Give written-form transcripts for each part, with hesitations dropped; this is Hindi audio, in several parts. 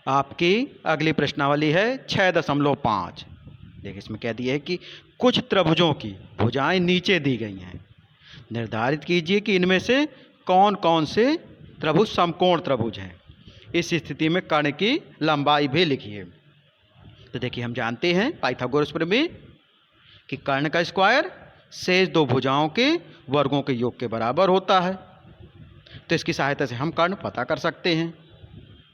आपकी अगली प्रश्नावली है 6.5। देखिए इसमें कह दिया है कि कुछ त्रिभुजों की भुजाएं नीचे दी गई हैं। निर्धारित कीजिए कि इनमें से कौन कौन से त्रिभुज समकोण त्रिभुज हैं। इस स्थिति में कर्ण की लंबाई भी लिखिए। तो देखिए हम जानते हैं पाइथागोरस प्रमेय कि कर्ण का स्क्वायर शेष दो भुजाओं के वर्गों के योग के बराबर होता है। तो इसकी सहायता से हम कर्ण पता कर सकते हैं।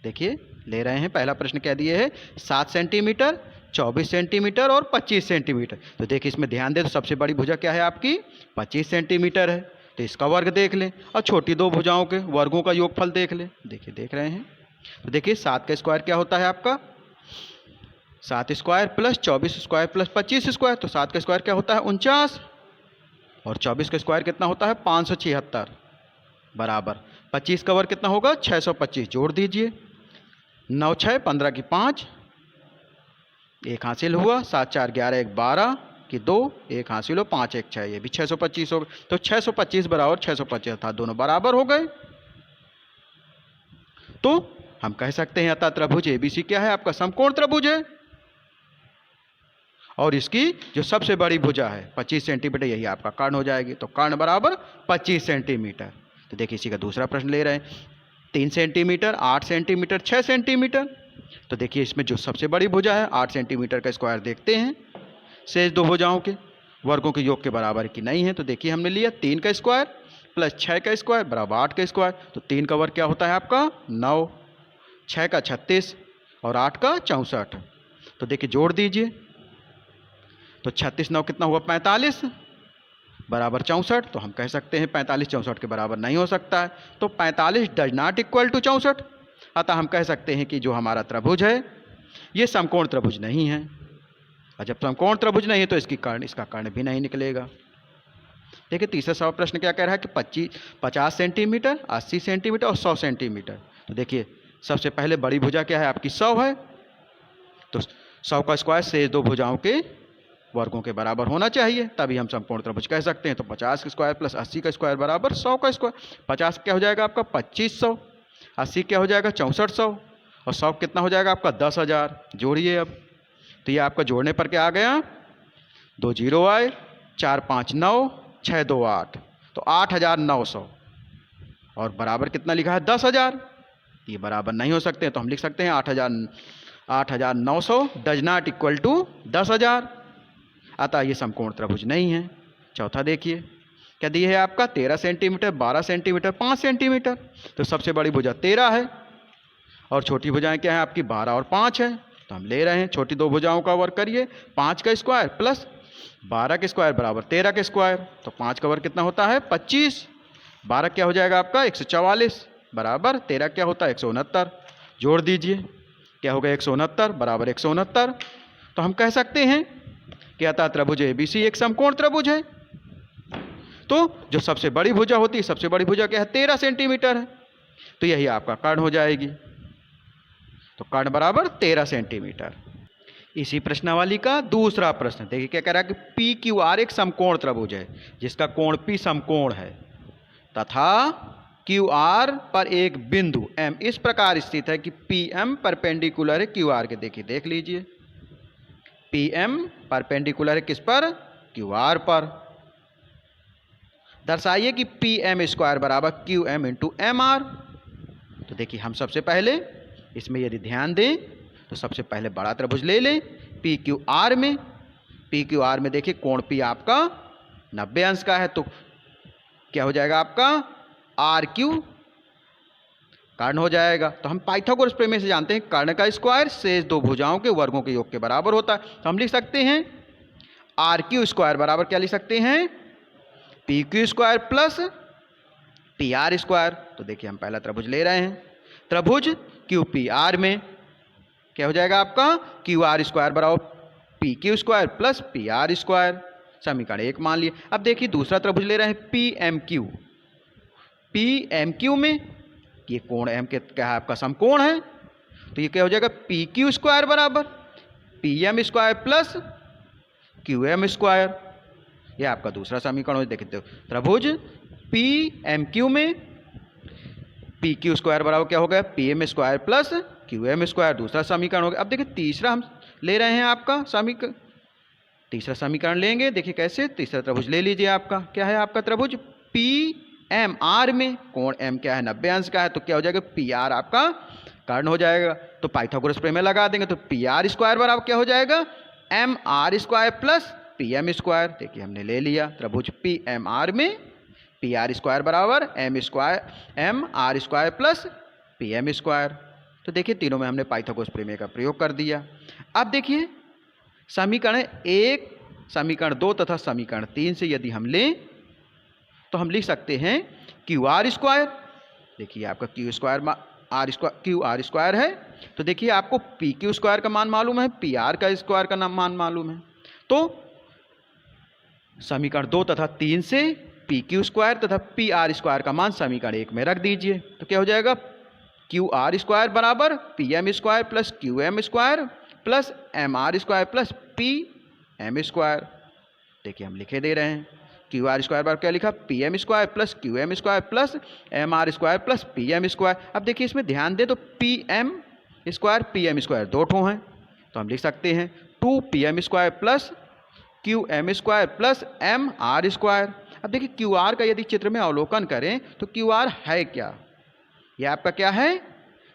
देखिए ले रहे हैं, पहला प्रश्न कह दिए है 7 सेंटीमीटर, 24 सेंटीमीटर और 25 सेंटीमीटर। तो देखिए इसमें ध्यान दें तो सबसे बड़ी भुजा क्या है आपकी 25 सेंटीमीटर है। तो इसका वर्ग देख लें और छोटी दो भुजाओं के वर्गों का योगफल देख लें। देखिए देख रहे हैं। तो देखिए 7 का स्क्वायर क्या होता है आपका 7 square plus 24 square plus 25 square. तो 7 का स्क्वायर क्या होता है 49 और 24 का स्क्वायर कितना होता है 576 बराबर 25 का वर्ग कितना होगा 625। जोड़ दीजिए 9 6 15 की 5, एक हासिल हुआ, 7 4 11 1 12 की 2, एक हासिल हो 5 1 6, ये भी 625 हो गए। तो 625 बराबर 625 अर्थात दोनों बराबर हो गए। तो हम कह सकते हैं अतः त्रिभुज एबीसी क्या है आपका समकोण त्रिभुज है और इसकी जो सबसे बड़ी भुजा है 25 सेंटीमीटर यही आपका कर्ण हो जाएगी। तो कर्ण बराबर 25 सेंटीमीटर। तो देखिए इसी का दूसरा प्रश्न ले रहे हैं 3 सेंटीमीटर, 8 सेंटीमीटर, 6 सेंटीमीटर। तो देखिए इसमें जो सबसे बड़ी भुजा है 8 सेंटीमीटर का स्क्वायर देखते हैं शेष दो भुजाओं के वर्गों के योग के बराबर की नहीं है। तो देखिए हमने लिया 3 का स्क्वायर प्लस 6 का स्क्वायर बराबर 8 का स्क्वायर। तो 3 का वर्ग क्या होता है आपका 9, 6 का 36 और 8 का 64। तो देखिए जोड़ दीजिए तो 36 9 कितना हुआ 45 बराबर 64। तो हम कह सकते हैं 45 64 के बराबर नहीं हो सकता है। तो 45 डज नॉट इक्वल टू 64। अतः हम कह सकते हैं कि जो हमारा त्रिभुज है ये समकोण त्रिभुज नहीं है और जब समकोण त्रिभुज नहीं है तो इसका कर्ण भी नहीं निकलेगा। देखिए तीसरा सवाल प्रश्न क्या कह रहा है कि 50 सेंटीमीटर, 80 सेंटीमीटर और 100 सेंटीमीटर। तो देखिए सबसे पहले बड़ी भुजा क्या है आपकी 100 है। तो 100 का स्क्वायर शेष दो भुजाओं के वर्गों के बराबर होना चाहिए तभी हम समकोण त्रिभुज कह सकते हैं। तो 50 का स्क्वायर प्लस 80 का स्क्वायर बराबर 100 का स्क्वायर। 50 क्या हो जाएगा आपका 2500, 80 क्या हो जाएगा 6400 और 100 कितना हो जाएगा आपका 10,000। जोड़िए अब तो ये आपका जोड़ने पर क्या आ गया 2 जीरो आए, 4 5 9 6 2 8। तो 8,900 और बराबर कितना लिखा है 10,000। ये बराबर नहीं हो सकते तो हम लिख सकते हैं 8,900 डज नॉट इक्वल टू 10,000। अतः ये समकोण त्रिभुज नहीं है। चौथा देखिए क्या दिए है आपका 13 सेंटीमीटर, 12 सेंटीमीटर, 5 सेंटीमीटर। तो सबसे बड़ी भुजा 13 है और छोटी भुजाएं क्या है आपकी 12 और 5 है। तो हम ले रहे हैं छोटी दो भुजाओं का वर्ग करिए 5 का स्क्वायर प्लस 12 के स्क्वायर बराबर 13 के स्क्वायर। तो 5 का वर्ग कितना होता है 25, 12 क्या हो जाएगा आपका 144 बराबर 13 क्या होता है 169। जोड़ दीजिए क्या होगा 169 बराबर 169। तो हम कह सकते हैं कि अतः त्रिभुज एबीसी एक समकोण त्रिभुज है। तो जो सबसे बड़ी भुजा होती है सबसे बड़ी भुजा क्या है 13 सेंटीमीटर है। तो यही आपका कर्ण हो जाएगी। तो कर्ण बराबर 13 सेंटीमीटर। इसी प्रश्नावली का दूसरा प्रश्न देखिए क्या कह रहा है कि पी क्यू आर एक समकोण त्रिभुज है जिसका कोण पी समकोण है तथा क्यू आर पर एक बिंदु एम इस प्रकार स्थित है कि पी एम परपेंडिकुलर है क्यू आर के। देखिए देख लीजिए पी एम परपेंडिकुलर है किस पर क्यू आर पर। दर्शाइए कि पी एम स्क्वायर बराबर Q M into M R. तो देखिए हम सबसे पहले इसमें यदि ध्यान दें तो सबसे पहले बड़ा त्रिभुज ले लें पी क्यू आर में। पी क्यू आर में देखिए कोण पी आपका 90 अंश का है। तो क्या हो जाएगा आपका आर क्यू कर्ण हो जाएगा। तो हम पाइथागोरस प्रमेय से जानते हैं कर्ण का स्क्वायर शेष दो भुजाओं के वर्गों के योग के बराबर होता है। तो हम लिख सकते हैं आर क्यू स्क्वायर बराबर क्या लिख सकते हैं P Q square plus P R square. तो देखिए हम पहला त्रिभुज ले रहे हैं त्रिभुज क्यू पी आर में क्या हो जाएगा आपका क्यू आर स्क्वायर बराबर P Q square plus P R square. समीकरण 1 मान लिए। अब देखिए दूसरा त्रिभुज ले रहे हैं P M Q. P M Q में ये कोण एम के क्या है आपका समकोण है। तो ये क्या हो जाएगा पी क्यू स्क्वायर बराबर P M square plus Q M square. ये आपका दूसरा समीकरण हो। देखते हो त्रिभुज पी एम क्यू में पी क्यू स्क्वायर बराबर क्या हो गया, P M square plus Q M square, दूसरा समीकरण हो गया। अब देखिए तीसरा हम ले रहे हैं आपका समीकरण, तीसरा समीकरण लेंगे। देखिए कैसे, तीसरा त्रिभुज ले लीजिए। आपका क्या है, आपका त्रिभुज पी एम आर में कोण एम क्या है, 90 अंश का है, तो क्या हो जाएगा, पी आर आपका कर्ण हो जाएगा। तो पाइथागोरस प्रमेय लगा देंगे, तो पी आर स्क्वायर बराबर क्या हो जाएगा, M R square plus P M square. देखिए हमने ले लिया त्रिभुज पी एम आर में पी आर स्क्वायर बराबर M R square plus P M square. तो देखिए तीनों में हमने पाइथागोरस प्रमेय का प्रयोग कर दिया। अब देखिए समीकरण 1, समीकरण 2 तथा समीकरण 3 से यदि हम लें तो हम लिख सकते हैं क्यू आर स्क्वायर। देखिए आपका क्यू आर स्क्वायर है, तो देखिए आपको पी क्यू स्क्वायर का मान मालूम है, पी आर का स्क्वायर का मान मालूम है। तो समीकरण 2 तथा 3 से पी क्यू स्क्वायर तथा पी आर स्क्वायर का मान समीकरण 1 में रख दीजिए। तो क्या हो जाएगा, क्यू आर स्क्वायर बराबर P M square plus Q M square plus M R square plus P M square. देखिए हम लिखे दे रहे हैं, क्यू आर स्क्वायर बराबर क्या लिखा, P M square plus Q M square plus M R square plus P M square. अब देखिए इसमें ध्यान दे तो पी एम स्क्वायर दो ठो हैं, तो हम लिख सकते हैं 2 P M square plus Q M square plus M R square. अब देखिए क्यू आर का यदि चित्र में अवलोकन करें तो क्यू आर है क्या, ये आपका क्या है,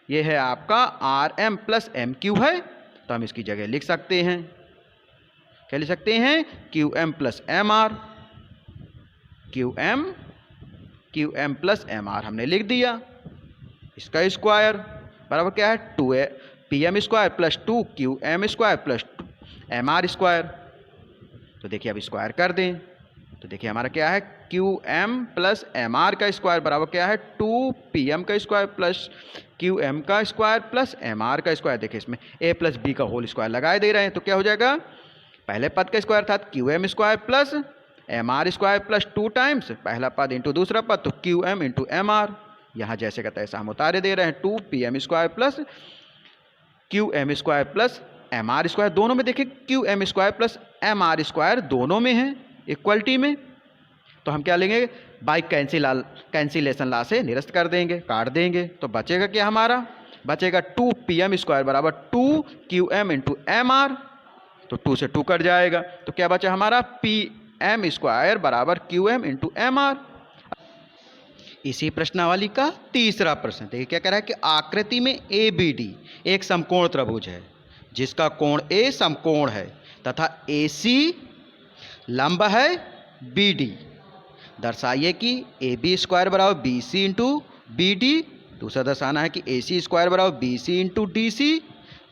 ये है आपका R M plus M Q है। तो हम इसकी जगह लिख सकते हैं, क्या लिख सकते हैं, Q M plus M R, Q M plus M R हमने लिख दिया। इसका स्क्वायर बराबर क्या है, 2 P M square plus 2 Q M square plus M R square. तो देखिए अब स्क्वायर कर दें, तो देखिए हमारा क्या है, Q M plus M R का स्क्वायर बराबर क्या है, 2 पी एम का स्क्वायर प्लस क्यू एम का स्क्वायर प्लस एम आर का स्क्वायर। देखिए इसमें ए प्लस बी का होल स्क्वायर लगाए दे रहे हैं, तो क्या हो जाएगा, पहले पद का स्क्वायर था Q M square plus M R square plus 2 times पहला पद इंटू दूसरा पद, तो Q M into M R. यहाँ जैसे का तैसा हम उतारे दे रहे हैं, 2 P M square plus Q M square plus M R square. दोनों में देखिए Q M square plus M R square दोनों में है इक्वलिटी में, तो हम क्या लेंगे, बाई कैंसिलेशन ला से निरस्त कर देंगे, काट देंगे। तो बचेगा क्या, हमारा बचेगा 2 पी एम स्क्वायर बराबर 2 Q M into M R, तो 2 से 2 कट जाएगा, तो क्या बचा हमारा, पी एम स्क्वायर बराबर Q M into M R. इसी प्रश्नावली का तीसरा प्रश्न देखिए क्या कह रहा है कि आकृति में ए बी डी एक समकोण त्रिभुज है जिसका कोण ए समकोण है तथा ए सी लंब है बी डी। दर्शाइए कि ए बी स्क्वायर बराबर B C into B D. दूसरा दर्शाना है कि ए सी स्क्वायर बराबर B C into D C.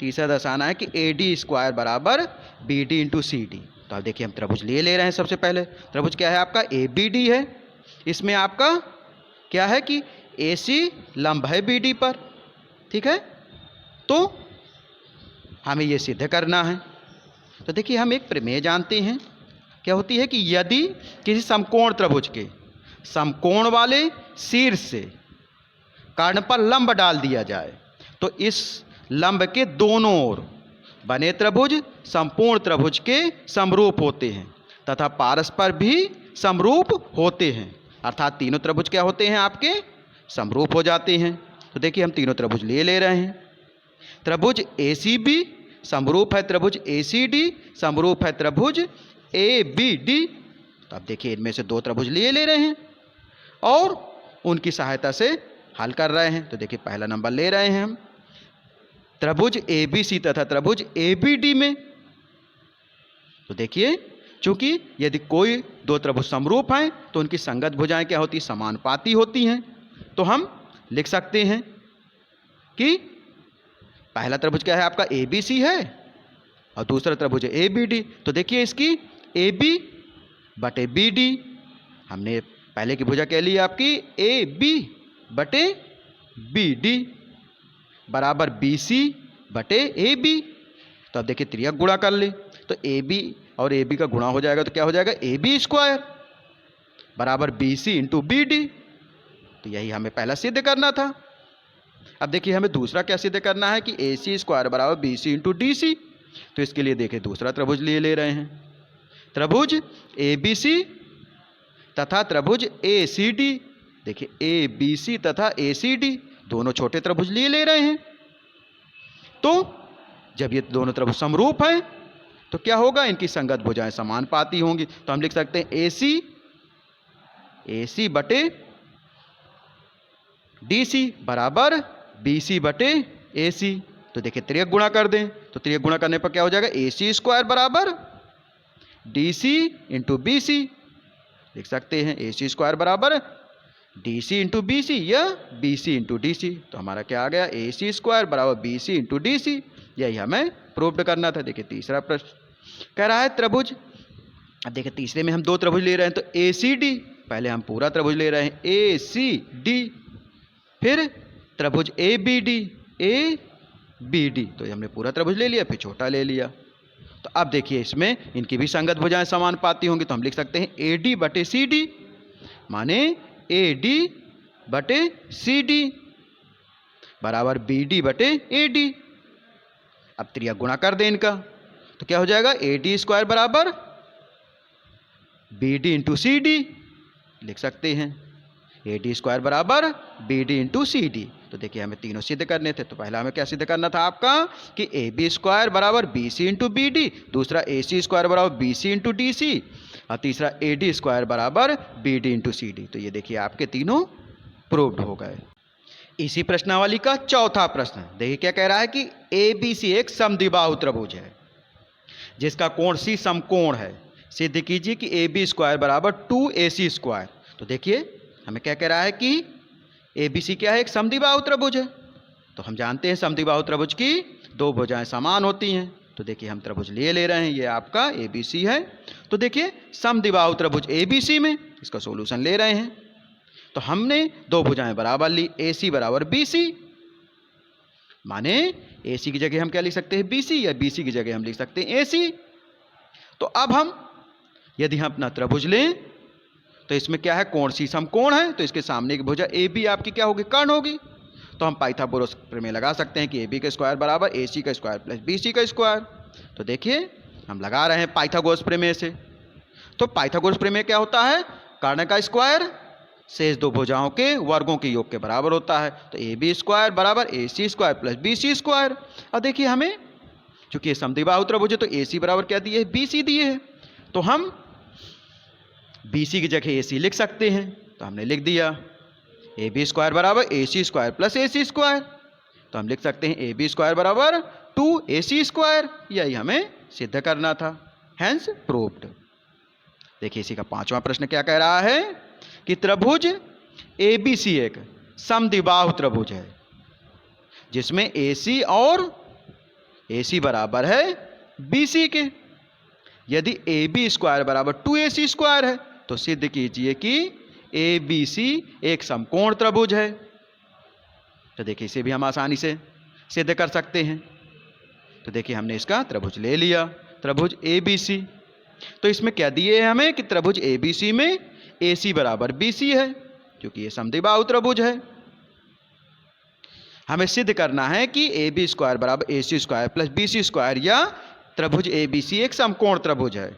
तीसरा दर्शाना है कि ए डी स्क्वायर बराबर B D into C D. तो अब देखिए हम त्रिभुज ले रहे हैं। सबसे पहले त्रिभुज क्या है आपका, ए बी डी है। इसमें आपका क्या है कि ए सी लंब है बी डी पर, ठीक है, तो हमें ये सिद्ध करना है। तो देखिए हम एक प्रमेय जानते हैं, क्या होती है कि यदि किसी समकोण त्रिभुज के समकोण वाले शीर्ष से कर्ण पर लंब डाल दिया जाए तो इस लंब के दोनों ओर बने त्रिभुज संपूर्ण त्रिभुज के समरूप होते हैं तथा पारस्पर भी समरूप होते हैं, अर्थात तीनों त्रिभुज क्या होते हैं, आपके समरूप हो जाते हैं। तो देखिए हम तीनों त्रिभुज ले रहे हैं। त्रिभुज ए सी बी समरूप है त्रिभुज ए सी डी, समरूप है त्रिभुज ए बी डी। तो अब देखिए इनमें से 2 त्रिभुज ले रहे हैं और उनकी सहायता से हल कर रहे हैं। तो देखिए पहला नंबर ले रहे हैं हम त्रिभुज ए बी सी तथा त्रिभुज ए बी डी में। तो देखिए चूंकि यदि कोई 2 त्रिभुज समरूप हैं तो उनकी संगत भुजाएं क्या होती, समानुपाती होती हैं। तो हम लिख सकते हैं कि पहला त्रिभुज क्या है आपका, ए बी सी है और दूसरा त्रिभुज ए बी डी। तो देखिए इसकी ए बी बटे बी डी, हमने पहले की भुजा कह ली आपकी ए बी बटे बी डी बराबर बी सी बटे ए बी। तो अब देखिए त्रियक गुणा कर ले, तो ए बी और ए बी का गुणा हो जाएगा तो क्या हो जाएगा, ए बी स्क्वायर बराबर B C into B D. तो यही हमें पहला सिद्ध करना था। अब देखिए हमें दूसरा क्या सिद्ध करना है कि ए सी स्क्वायर बराबर B C into D C. तो इसके लिए देखिए दूसरा त्रिभुज ले रहे हैं, त्रिभुज ए बी सी तथा त्रिभुज ए सी डी। देखिए ए बी सी तथा ए सी डी दोनों छोटे त्रिभुज लिए ले रहे हैं। तो जब ये दोनों त्रिभुज समरूप हैं तो क्या होगा, इनकी संगत भुजाएं समानुपाती होंगी। तो हम लिख सकते हैं ए सी बटे डी सी बराबर बी सी बटे ए सी। तो देखिए त्रियक गुणा कर दें, तो त्रियक गुणा करने पर क्या हो जाएगा, ए सी स्क्वायर बराबर D C into B C. लिख सकते हैं ए सी स्क्वायर बराबर D C into B C या B C into D C. तो हमारा क्या आ गया, ए सी स्क्वायर बराबर B C into D C. यही हमें प्रूव करना था। देखिए तीसरा प्रश्न कह रहा है त्रिभुज, अब देखिए तीसरे में हम दो त्रिभुज ले रहे हैं, तो ए सी डी, पहले हम पूरा त्रिभुज ले रहे हैं ए सी डी, फिर त्रिभुज ए बी डी, तो ये हमने पूरा त्रिभुज ले लिया, फिर छोटा ले लिया। तो अब देखिए इसमें इनकी भी संगत भुजाएं समानुपाती होंगी। तो हम लिख सकते हैं ए डी बटे सी डी, माने ए डी बटे सी डी बराबर बी डी बटे ए डी। अब त्रियक गुणा कर दें इनका, तो क्या हो जाएगा, ए डी स्क्वायर बराबर B D into C D. लिख सकते हैं ए डी स्क्वायर बराबर B D into C D. तो देखिए हमें तीनों सिद्ध करने थे, तो पहला हमें क्या सिद्ध करना था आपका कि ए बी स्क्वायर बराबर B C into B D, दूसरा ए सी स्क्वायर बराबर B C into D C, और तीसरा ए डी स्क्वायर बराबर B D into C D. तो ये देखिए आपके तीनों प्रूव्ड हो गए। इसी प्रश्नावली का चौथा प्रश्न देखिए क्या कह रहा है कि ए बी सी एक समद्विबाहु त्रिभुज है जिसका कोण सी समकोण है, सिद्ध कीजिए कि ए बी स्क्वायर बराबर 2ac स्क्वायर। तो देखिए हमें क्या कह रहा है कि ए बी सी क्या है, एक समद्विबाहु त्रिभुज है। तो हम जानते हैं समद्विबाहु त्रिभुज की दो भुजाएं समान होती हैं। तो देखिए हम त्रिभुज ले रहे हैं, ये आपका ए बी सी है। तो देखिए समद्विबाहु त्रिभुज ए बी सी में इसका सॉल्यूशन ले रहे हैं, तो हमने दो भुजाएं बराबर ली, ए सी बराबर बी सी, माने ए सी की जगह हम क्या लिख सकते हैं, बी सी, या बी सी की जगह हम लिख सकते हैं ए सी। तो अब हम यदि हम अपना त्रिभुज लें तो इसमें क्या है, कोण सी समकोण है, तो इसके सामने की भुजा ए बी आपकी क्या होगी, कर्ण होगी। तो हम पाइथागोरस प्रमेय लगा सकते हैं कि ए बी का स्क्वायर बराबर ए सी का स्क्वायर प्लस बी सी का स्क्वायर। तो देखिए हम लगा रहे हैं पाइथागोरस प्रमेय से। तो पाइथागोरस प्रमेय क्या होता है, कर्ण का स्क्वायर शेष दो भुजाओं के वर्गों के योग के बराबर होता है। तो ए बी स्क्वायर बराबर A C square plus B C square. और देखिए हमें चूंकि ये समद्विबाहु त्रिभुज है तो ए सी बराबर क्या दिए है, बी सी दिए है, तो हम बी सी की जगह ए सी लिख सकते हैं। तो हमने लिख दिया ए बी स्क्वायर बराबर A C square plus A C square. तो हम लिख सकते हैं ए बी स्क्वायर बराबर 2ac स्क्वायर। यही हमें सिद्ध करना था, हैंस प्रूव्ड। देखिए इसी का पांचवा प्रश्न क्या कह रहा है कि त्रिभुज ए बी सी एक समद्विबाहु त्रिभुज है जिसमें ए सी और ए सी बराबर है बी सी के। यदि ए बी स्क्वायर बराबर 2ac स्क्वायर है तो सिद्ध कीजिए कि ए बी सी एक समकोण त्रिभुज है। तो देखिए इसे भी हम आसानी से सिद्ध कर सकते हैं। तो देखिए हमने इसका त्रिभुज ले लिया, त्रिभुज ए बी सी। तो इसमें क्या दिए है हमें कि त्रिभुज ए बी सी में ए सी बराबर बी सी है, क्योंकि ये समद्विबाहु त्रिभुज है। हमें सिद्ध करना है कि ए बी स्क्वायर बराबर A C square plus B C square या त्रिभुज ए बी सी एक समकोण त्रिभुज है।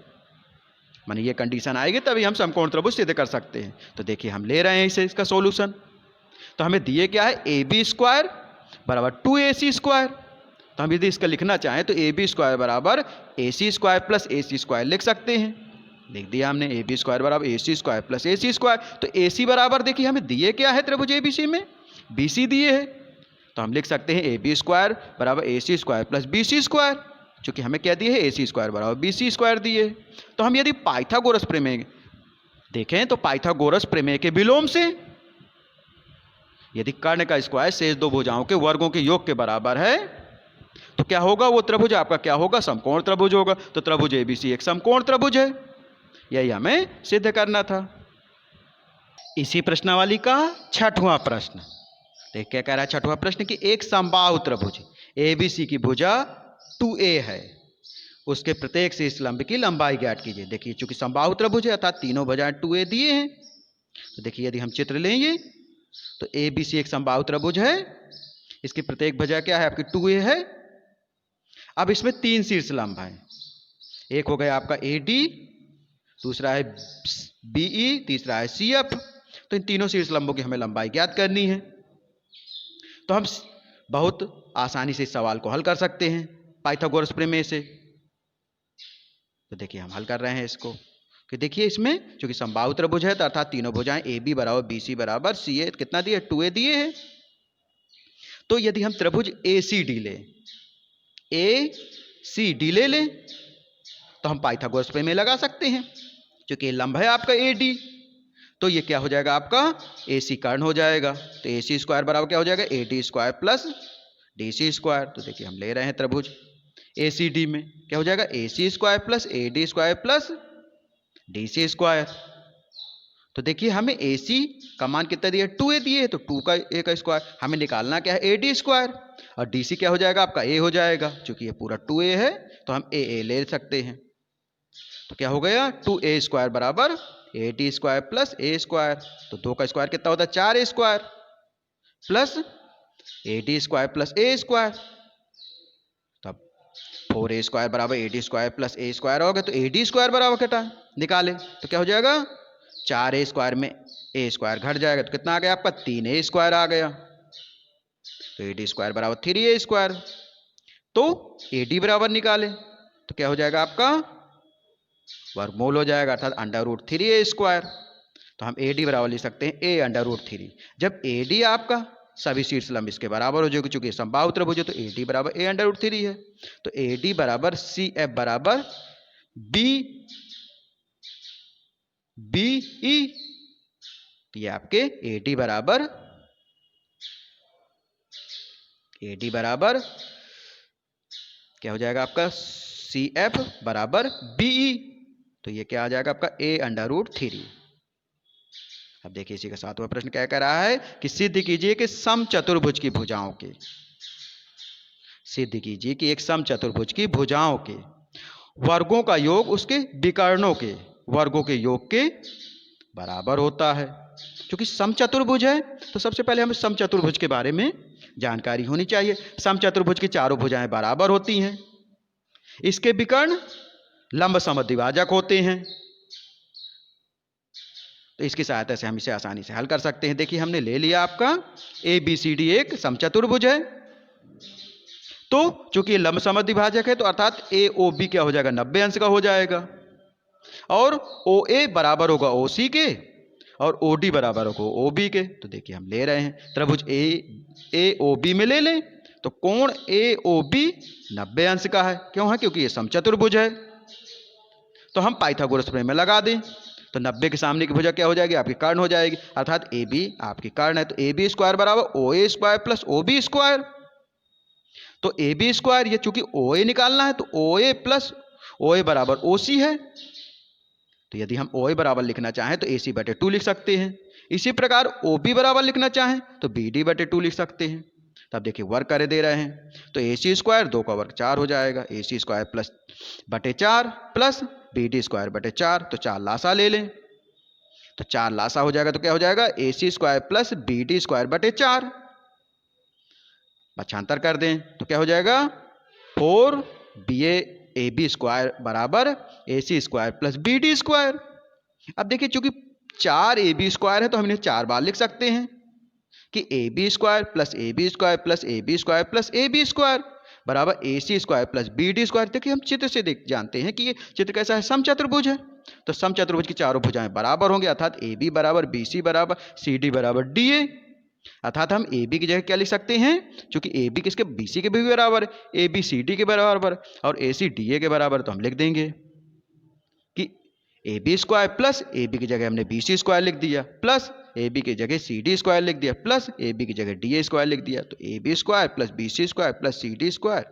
माने ये कंडीशन आएगी तभी हम समकोण त्रिभुज सिद्ध कर सकते हैं। तो देखिए हम ले रहे हैं इसे, इसका सॉल्यूशन। तो हमें दिए क्या है, ए बी स्क्वायर बराबर 2ac स्क्वायर। तो हम यदि इसका लिखना चाहें तो ए बी स्क्वायर बराबर A C square plus A C square लिख सकते हैं। लिख दिया हमने ए बी स्क्वायर बराबर A C square plus A C square. तो ए सी बराबर देखिए हमें दिए क्या है त्रिभुज ए बी सी में, बी सी दिए है। तो हम लिख सकते हैं ए बी स्क्वायर बराबर A C square plus B C square, चूंकि हमें क्या दिए है, ए सी स्क्वायर बराबर बी सी स्क्वायर दिए। तो हम यदि पाइथागोरस प्रमेय देखें तो पाइथागोरस प्रमेय के विलोम से यदि कर्ण का स्क्वायर शेष दो भुजाओं के वर्गों के योग के बराबर है तो क्या होगा, वो त्रिभुज आपका क्या होगा, समकोण त्रिभुज होगा। तो त्रिभुज ए बी सी एक समकोण त्रिभुज है। यही हमें सिद्ध करना था। इसी प्रश्नावली का छठवां प्रश्न देख क्या कह रहा है, छठवां प्रश्न कि एक समबाहु त्रिभुज ए बी सी की भुजा 2a है, उसके प्रत्येक शीर्ष लंब की लंबाई ज्ञात कीजिए। देखिए चूंकि समबाहु त्रिभुज है अर्थात तीनों भुजाएं 2a दिए हैं। तो देखिए यदि हम चित्र लेंगे तो ए बी सी एक समबाहु त्रिभुज है, इसकी प्रत्येक भुजा क्या है आपकी 2a है। अब इसमें तीन शीर्ष लंब हैं, एक हो गया आपका ए डी, दूसरा है बी ई, तीसरा है सी एफ। तो इन तीनों शीर्ष लंबों की हमें लंबाई ज्ञात करनी है। तो हम बहुत आसानी से इस सवाल को हल कर सकते हैं पाइथागोरस प्रमेय से। तो देखिए हम हल कर रहे हैं इसको कि देखिए इसमें चूंकि समबाहु त्रिभुज है तो अर्थात तीनों भुजाएं ए बी बराबर बी सी बराबर सी ए, कितना दिए 2a दिए है। तो यदि हम त्रिभुज ए सी डी ले, ए सी डी ले लें तो हम पाइथागोरस प्रमेय लगा सकते हैं। क्योंकि लंब है आपका ए डी, तो ये क्या हो जाएगा आपका ए सी कर्ण हो जाएगा। तो ए सी स्क्वायर बराबर क्या हो जाएगा A D square plus D C square. तो देखिए हम ले रहे हैं त्रिभुज ए सी डी में क्या हो जाएगा A C square plus A D square plus D C square. तो देखिए हमें ए सी का मान कितना दिया 2a दिए है, तो 2 का ए का स्क्वायर हमें निकालना क्या है ए डी स्क्वायर, और डी सी क्या हो जाएगा आपका ए हो जाएगा। चूंकि ये पूरा 2a है तो हम ए ले सकते हैं। तो क्या हो गया 2a स्क्वायर बराबर A D square plus A square. तो 2 का स्क्वायर कितना होता है 4a square plus A D square plus A square. तब 4a स्क्वायर बराबर A D square plus A square हो गया। तो ए डी स्क्वायर बराबर कितना निकाले तो क्या हो जाएगा 4a स्क्वायर में ए स्क्वायर घट जाएगा, तो कितना आ गया आपका 3a स्क्वायर आ गया। तो ए डी स्क्वायर बराबर 3a स्क्वायर। तो ए डी बराबर निकाले तो क्या हो जाएगा आपका वर्गमूल हो जाएगा, अर्थात √3a स्क्वायर। तो हम ए डी बराबर लिख सकते हैं a √3। जब ए डी आपका सभी शीर्ष लंब इसके बराबर हो जाएगी, चूंकि समबाहु त्रिभुज है तो ए डी बराबर a √3 है। तो ए डी बराबर सी एफ बराबर बी बी ई। तो ये आपके ए डी बराबर क्या हो जाएगा आपका सी एफ बराबर बीई। तो ये क्या आ जाएगा आपका a√3। अब देखिए इसी का 7वां प्रश्न क्या कह रहा है कि सिद्ध कीजिए कि समचतुर्भुज की भुजाओं के, सिद्ध कीजिए कि एक समचतुर्भुज की भुजाओं के वर्गों का योग उसके विकर्णों के वर्गों के योग के बराबर होता है। क्योंकि समचतुर्भुज है तो सबसे पहले हमें समचतुर्भुज के बारे में जानकारी होनी चाहिए। समचतुर्भुज की चारों भुजाएं बराबर होती हैं, इसके विकर्ण लंब समद्विभाजक होते हैं। तो इसकी सहायता से हम इसे आसानी से हल कर सकते हैं। देखिए हमने ले लिया आपका ए बी सी डी एक समचतुर्भुज है, तो चूंकि लंब समद्विभाजक है तो अर्थात ए ओ बी क्या हो जाएगा 90 अंश का हो जाएगा, और ओ ए बराबर होगा ओ सी के और ओ डी बराबर होगा ओ बी के। तो देखिए हम ले रहे हैं त्रिभुज ए ओ बी में ले लें तो कोण ए ओ बी 90 अंश का है। क्यों है क्योंकि ये समचतुर्भुज है। तो हम पाइथागोरस प्रमेय में लगा दें तो 90 के सामने की भुजा क्या हो जाएगी आपकी कर्ण हो जाएगी, अर्थात ए बी आपकी कर्ण है। तो ए बी स्क्वायर बराबर O A square plus O B square. तो ए बी स्क्वायर ये चूंकि ओ ए निकालना है तो ओ ए प्लस ओ ए बराबर ओ सी है। तो यदि हम ओ ए बराबर लिखना चाहें तो ए सी बटे 2 लिख सकते हैं। इसी प्रकार ओ बी बराबर लिखना चाहें तो बी डी बटे 2 लिख सकते हैं। तब देखिए वर्ग करे दे रहे हैं तो ए सी स्क्वायर 2 का वर्ग 4 हो जाएगा, ए सी स्क्वायर प्लस बटे 4 प्लस बी डी स्क्वायर बटे 4। तो 4 लासा ले लें तो 4 लासा हो जाएगा तो क्या हो जाएगा A C square plus B D square बटे 4। पक्षांतर कर दें तो क्या हो जाएगा 4 बी ए बी स्क्वायर बराबर A C square plus B D square. अब देखिए चूंकि 4 ए बी स्क्वायर है तो हम इन्हें 4 बार लिख सकते हैं कि A B square plus A B square plus A B square plus A B square बराबर A C square plus B D square. देखिए हम चित्र से देख जानते हैं कि ये चित्र कैसा है समचतुर्भुज है। तो समचतुर्भुज की चारों भुजाएं बराबर होंगे, अर्थात ए बी बराबर बी सी बराबर सी डी बराबर डी ए। अर्थात हम ए बी की जगह क्या लिख सकते हैं, क्योंकि ए बी किसके बी सी के भी बराबर, ए बी सी डी के बराबर और ए सी डी ए के बराबर। तो हम लिख देंगे कि A B square plus A B की जगह हमने बी सी स्क्वायर लिख दिया प्लस ए बी की जगह सी डी स्क्वायर लिख दिया प्लस ए बी की जगह डी ए स्क्वायर लिख दिया। तो A B square plus B C square plus C D square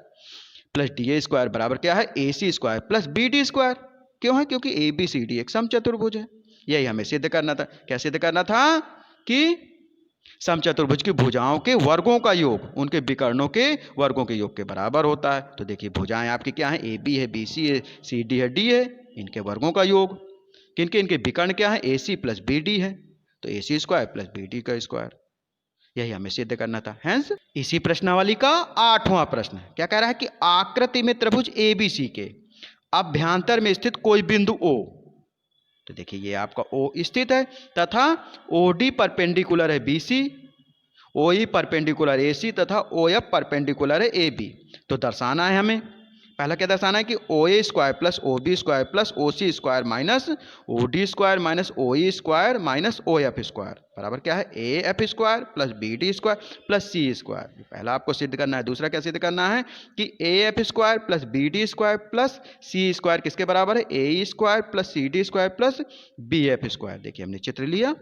plus D A square बराबर क्या है A C square plus B D square. क्यों है क्योंकि ए बी सी डी एक समचतुर्भुज है। यही हमें सिद्ध करना था। क्या सिद्ध करना था कि समचतुर्भुज की भुजाओं के वर्गों का योग उनके विकर्णों के वर्गों के योग के बराबर होता है। तो देखिए भुजाएं आपकी क्या है ए बी है बी सी है सी डी है डी है, इनके वर्गों का योग किनके इनके विकर्ण क्या है A C plus B D है। तो A C square plus B D का स्क्वायर, यही हमें सिद्ध करना था। हेंस इसी प्रश्नावली का 8वां प्रश्न क्या कह रहा है कि आकृति में त्रिभुज ए बी सी के अभ्यंतर में स्थित कोई बिंदु ओ। तो देखिए ये आपका O स्थित है तथा OD परपेंडिकुलर है BC, OE परपेंडिकुलर AC तथा OF परपेंडिकुलर है AB। तो दर्शाना है हमें, पहला क्या दर्शाना है कि OA square plus OB square plus OC square minus OD square minus OE square minus OF square बराबर क्या है AF square plus BD square plus C square. पहला आपको सिद्ध करना है। दूसरा क्या सिद्ध करना है कि AF square plus BD square plus C square किसके बराबर है AE square plus CD square plus BF square. देखिए हमने चित्र लिया,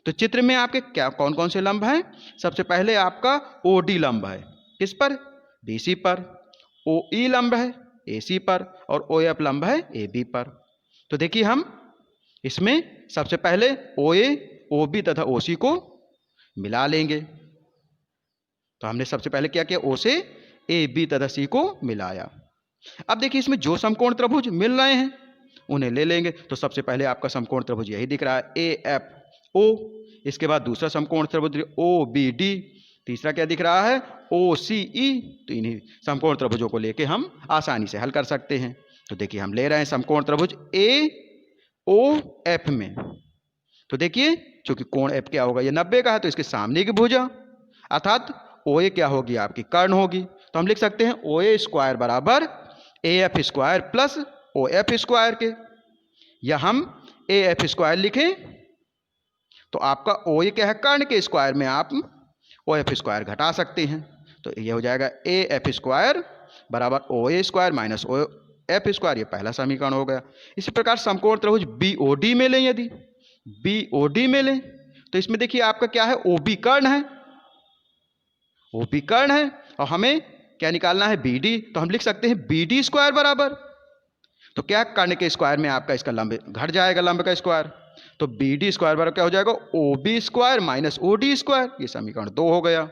तो चित्र में आपके क्या कौन कौन से लंब हैं। सबसे पहले आपका OD लंब है किस पर BC पर, OE लंब है AC पर और OF लंब है AB पर। तो देखिए हम इसमें सबसे पहले OA, OB तथा OC को मिला लेंगे। तो हमने सबसे पहले क्या किया O से AB तथा C को मिलाया। अब देखिए इसमें जो समकोण त्रिभुज मिल रहे हैं उन्हें ले लेंगे। तो सबसे पहले आपका समकोण त्रिभुज यही दिख रहा है AFO, इसके बाद दूसरा समकोण त्रिभुज OBD, तीसरा क्या दिख रहा है OCE। तो इन्हीं समकोण त्रिभुजों को लेके हम आसानी से हल कर सकते हैं। तो देखिए हम ले रहे हैं समकोण त्रिभुज AOF में। तो देखिए चूंकि कोण F क्या होगा ये 90 का है तो इसके सामने की भुजा अर्थात OA क्या होगी आपकी कर्ण होगी। तो हम लिख सकते हैं OA स्क्वायर बराबर AF square plus OF square के, या हम AF स्क्वायर लिखें तो आपका OA क्या है कर्ण के स्क्वायर में आप OF स्क्वायर घटा सकते हैं। तो ये हो जाएगा AF स्क्वायर बराबर OA square minus OF square, ये पहला समीकरण हो गया। इसी प्रकार समकोण त्रिभुज BOD में लें, यदि BOD में लें तो इसमें देखिए आपका क्या है OB कर्ण है, OB कर्ण है और हमें क्या निकालना है BD। तो हम लिख सकते हैं BD स्क्वायर बराबर, तो क्या कर्ण के स्क्वायर में आपका इसका लंब घट जाएगा, लंब का स्क्वायर। तो BD स्क्वायर बराबर क्या हो जाएगा OB square minus OD square, ये समीकरण 2 हो गया।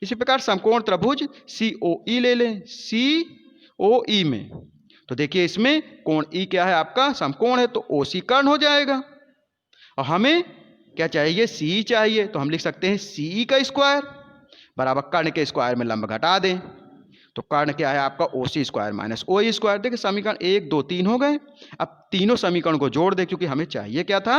इसी प्रकार समकोण त्रिभुज COE ले लें, COE में तो देखिए इसमें कोण E क्या है आपका समकोण है तो OC कर्ण हो जाएगा और हमें क्या चाहिए CE चाहिए। तो हम लिख सकते हैं CE का स्क्वायर बराबर कर्ण के स्क्वायर में लंब घटा दें। तो कर्ण क्या है आपका OC square minus OE square. देखिए समीकरण 1 2 3 हो गए। अब तीनों समीकरण को जोड़ दें क्योंकि हमें चाहिए क्या था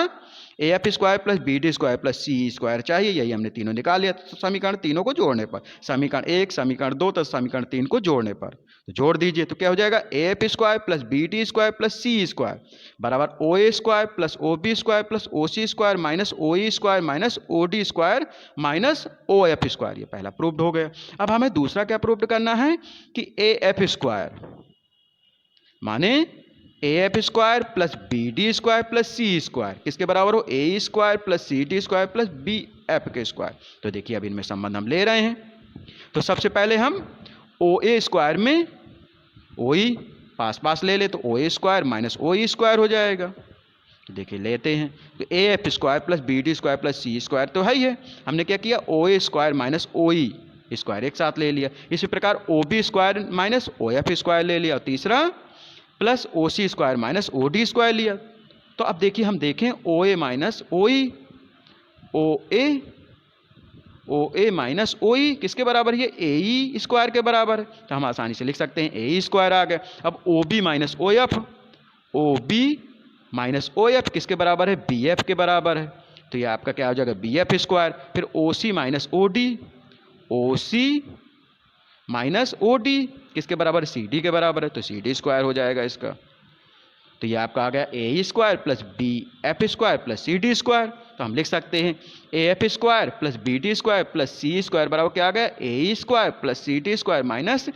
AF square plus BD square plus CE square चाहिए, यही हमने तीनों निकाल लिया। तो समीकरण तीनों को जोड़ने पर समीकरण 1 समीकरण 2 तथा समीकरण 3 को जोड़ने पर तो जोड़ दीजिए तो क्या हो जाएगा AF square plus BD square plus CE square बराबर OA square plus OB square plus OC square minus OE square minus OD square minus OF square, ये पहला प्रूव्ड हो गया। अब हमें दूसरा क्या प्रूव्ड करना है कि AF स्क्वायर माने AF square plus BD square plus CE square किसके बराबर हो AE square plus CD square plus BF के स्क्वायर। तो देखिए अब इनमें संबंध हम ले रहे हैं। तो सबसे पहले हम OA स्क्वायर में OE पास पास ले ले तो OA square minus OE square हो जाएगा। तो देखिए लेते हैं तो AF square plus BD square plus CE square तो है ही है। हमने क्या किया OA square minus OE square एक साथ ले लिया। इसी प्रकार OB square minus OF square ले लिया और तीसरा plus OC square minus OD square लिया। तो अब देखिए हम देखें OA minus OE, OA minus OE किसके बराबर है AE स्क्वायर के बराबर है। तो हम आसानी से लिख सकते हैं AE स्क्वायर आ गया। अब OB minus OF, OB minus OF किसके बराबर है BF के बराबर है। तो ये आपका क्या हो जाएगा BF स्क्वायर। फिर OC minus OD, OC minus OD किसके बराबर CD के बराबर है तो CD स्क्वायर हो जाएगा इसका। तो ये आपका आ गया AE square plus BF square plus CD square. तो हम लिख सकते हैं AF square plus BD square plus CE square बराबर क्या आ गया AE square plus CD square minus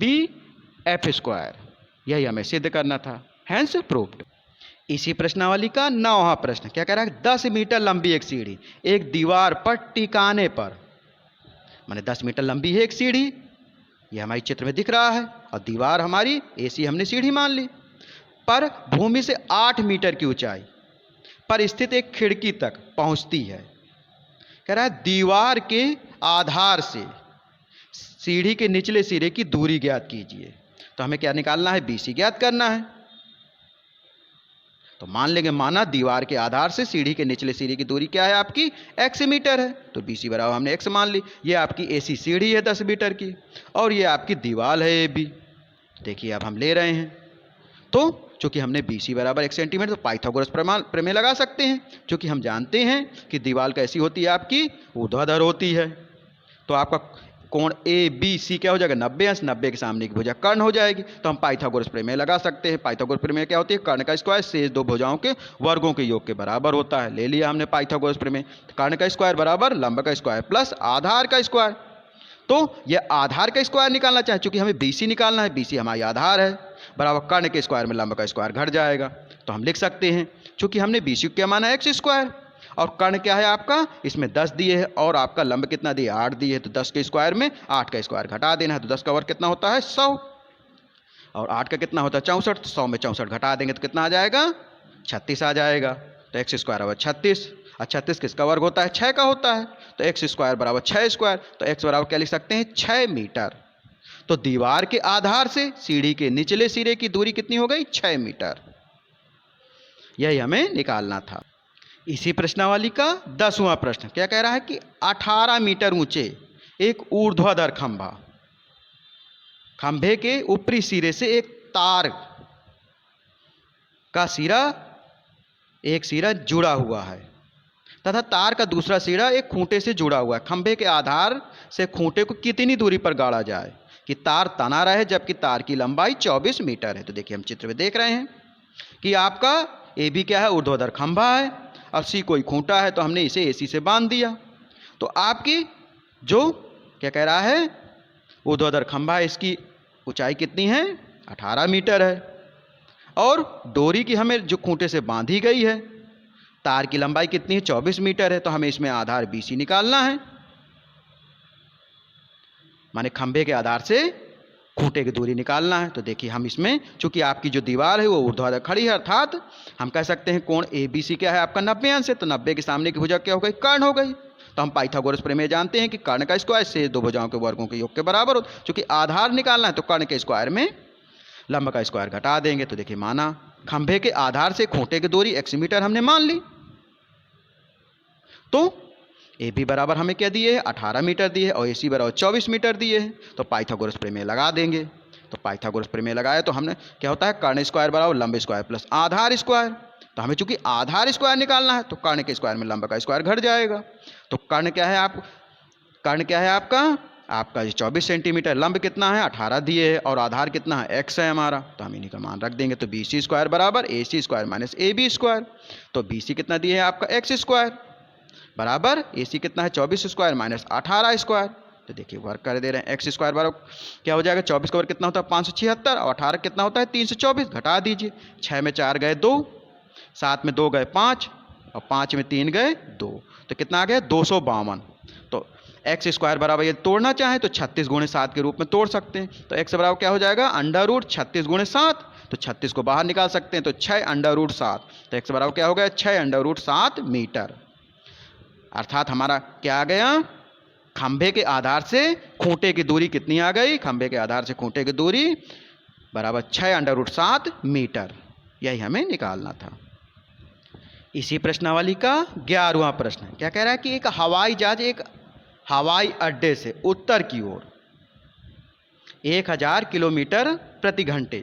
BF square. यही हमें सिद्ध करना था, हैंस प्रूव्ड। इसी प्रश्नावली का 9वां प्रश्न क्या कह रहा है 10 मीटर लंबी एक सीढ़ी एक दीवार पर टिकाने पर, माने 10 मीटर लंबी है एक सीढ़ी, ये हमारे चित्र में दिख रहा है और दीवार हमारी AC हमने सीढ़ी मान ली, पर भूमि से 8 मीटर की ऊंचाई पर स्थित एक खिड़की तक पहुंचती है। कह रहा है दीवार के आधार से सीढ़ी के निचले सिरे की दूरी ज्ञात कीजिए। तो हमें क्या निकालना है BC ज्ञात करना है। तो मान लेंगे माना दीवार के आधार से सीढ़ी के निचले सिरे की दूरी क्या है आपकी x मीटर है। तो BC बराबर हमने x मान ली। ये आपकी AC सीढ़ी है 10 मीटर की और ये आपकी दीवार है AB। देखिए अब हम ले रहे हैं तो चूंकि हमने BC बराबर 1 सेंटीमीटर, तो पाइथागोरस प्रमेय लगा सकते हैं, क्योंकि हम जानते हैं कि दीवार कैसी होती है आपकी, ऊर्ध्वाधर होती है। तो आपका कोण ABC क्या हो जाएगा, 90 अंश, 90 के सामने की भुजा कर्ण हो जाएगी। तो हम पाइथागोरस प्रमेय लगा सकते हैं। पाइथागोरस प्रमेय क्या होती है, कर्ण का स्क्वायर शेष दो भुजाओं के वर्गों के योग के बराबर होता है। ले लिया हमने पाइथागोरस प्रमेय। कर्ण का स्क्वायर बराबर लंब का स्क्वायर प्लस आधार का स्क्वायर। तो यह आधार का स्क्वायर निकालना चाहे, चूंकि हमें BC निकालना है, BC हमारी आधार है, बराबर कर्ण के स्क्वायर में लंब का स्क्वायर घट जाएगा। तो हम लिख सकते हैं, चूंकि हमने BC को क्या माना है, x स्क्वायर, और कर्ण क्या है आपका, इसमें 10 दिए है और आपका लंब कितना दिए, 8 दिए है। तो 10 के स्क्वायर में 8 का स्क्वायर घटा देना है। तो 10 का वर्ग कितना होता है, 100, और 8 का कितना होता है, 64। तो 100 में 64 घटा देंगे तो कितना आ जाएगा, 36 आ जाएगा। तो x स्क्वायर बराबर 36, और 36 किसका वर्ग होता है, 6 का होता है। तो x स्क्वायर बराबर 6 स्क्वायर। तो x बराबर क्या लिख सकते हैं, 6 मीटर। तो दीवार के आधार से सीढ़ी के निचले सिरे की दूरी कितनी हो गई, 6 मीटर। यही हमें निकालना था। इसी प्रश्नावली का 10वां प्रश्न क्या कह रहा है कि 18 मीटर ऊंचे एक ऊर्ध्वाधर खंभा, खंभे के ऊपरी सिरे से एक तार का सिरा, एक सिरा जुड़ा हुआ है तथा तार का दूसरा सिरा एक खूंटे से जुड़ा हुआ है। खंभे के आधार से खूंटे को कितनी दूरी पर गाड़ा जाए कि तार तना रहे, जबकि तार की लंबाई 24 मीटर है। तो देखिए हम चित्र में देख रहे हैं कि आपका AB क्या है, ऊर्ध्वाधर खंभा है, और C कोई खूंटा है, तो हमने इसे AC से बांध दिया। तो आपकी जो क्या कह रहा है, ऊर्ध्वाधर खंभा है, इसकी ऊंचाई कितनी है, 18 मीटर है, और डोरी की हमें जो खूंटे से बांधी गई है, तार की लंबाई कितनी है, 24 मीटर है। तो हमें इसमें आधार BC निकालना है, माने खंभे के आधार से खूंटे की दूरी निकालना है। तो देखिए हम इसमें, चूंकि आपकी जो दीवार है वो ऊर्ध्वाधर खड़ी है, अर्थात हम कह सकते हैं कोण ABC क्या है आपका 90 अंश है। तो 90 के सामने की भुजा क्या हो गई, कर्ण हो गई। तो हम पाइथागोरस प्रमेय जानते हैं कि कर्ण का स्क्वायर शेष दो भुजाओं के वर्गों के योग के बराबर हो। चूंकि आधार निकालना है तो कर्ण के स्क्वायर में लंब का स्क्वायर घटा देंगे। तो देखिए माना खंभे के आधार से खूंटे की दूरी x मीटर हमने मान ली। तो AB बराबर हमें क्या दिए है, 18 मीटर दिए है, और AC बराबर 24 मीटर दिए है। तो पाइथागोरस प्रमेय लगा देंगे। तो पाइथागोरस प्रमेय लगाया तो हमने क्या होता है, कर्ण स्क्वायर बराबर लंब स्क्वायर प्लस आधार स्क्वायर। तो हमें चूंकि आधार स्क्वायर निकालना है तो कर्ण के स्क्वायर में लंब का स्क्वायर घट जाएगा। तो कर्ण क्या है कर्ण क्या है आपका 24 सेंटीमीटर, लंब कितना है 18 दिए है, और आधार कितना है x है हमारा। तो हम इन्हीं का मान रख देंगे। तो BC स्क्वायर बराबर AC square minus AB square. तो BC कितना दिए है आपका x स्क्वायर बराबर AC कितना है 24 स्क्वायर माइनस 18 स्क्वायर। तो देखिए वर्क कर दे रहे हैं, x स्क्वायर बराबर क्या हो जाएगा, 24 का वर्ग कितना होता है 576, और 18 कितना होता है 324। घटा दीजिए, 6 में 4 गए 2, 7 में 2 गए 5, और 5 में 3 गए 2। तो कितना आ गया 252। तो x स्क्वायर बराबर ये तोड़ना चाहें तो 36 गुणे 7 के रूप में तोड़ सकते हैं। तो x बराबर क्या हो जाएगा, अंडर रूट 36 गुणे 7। तो 36 को बाहर निकाल सकते हैं, तो 6 अंडर रूट 7। तो x बराबर क्या हो गया, 6 अंडर रूट 7 मीटर। अर्थात हमारा क्या आ गया, खंभे के आधार से खूंटे की दूरी कितनी आ गई, खंभे के आधार से खूंटे की दूरी बराबर 6 अंडर रूट 7 मीटर। यही हमें निकालना था। इसी प्रश्नावली का 11वां प्रश्न क्या कह रहा है कि एक हवाई जहाज एक हवाई अड्डे से उत्तर की ओर 1000 किलोमीटर प्रति घंटे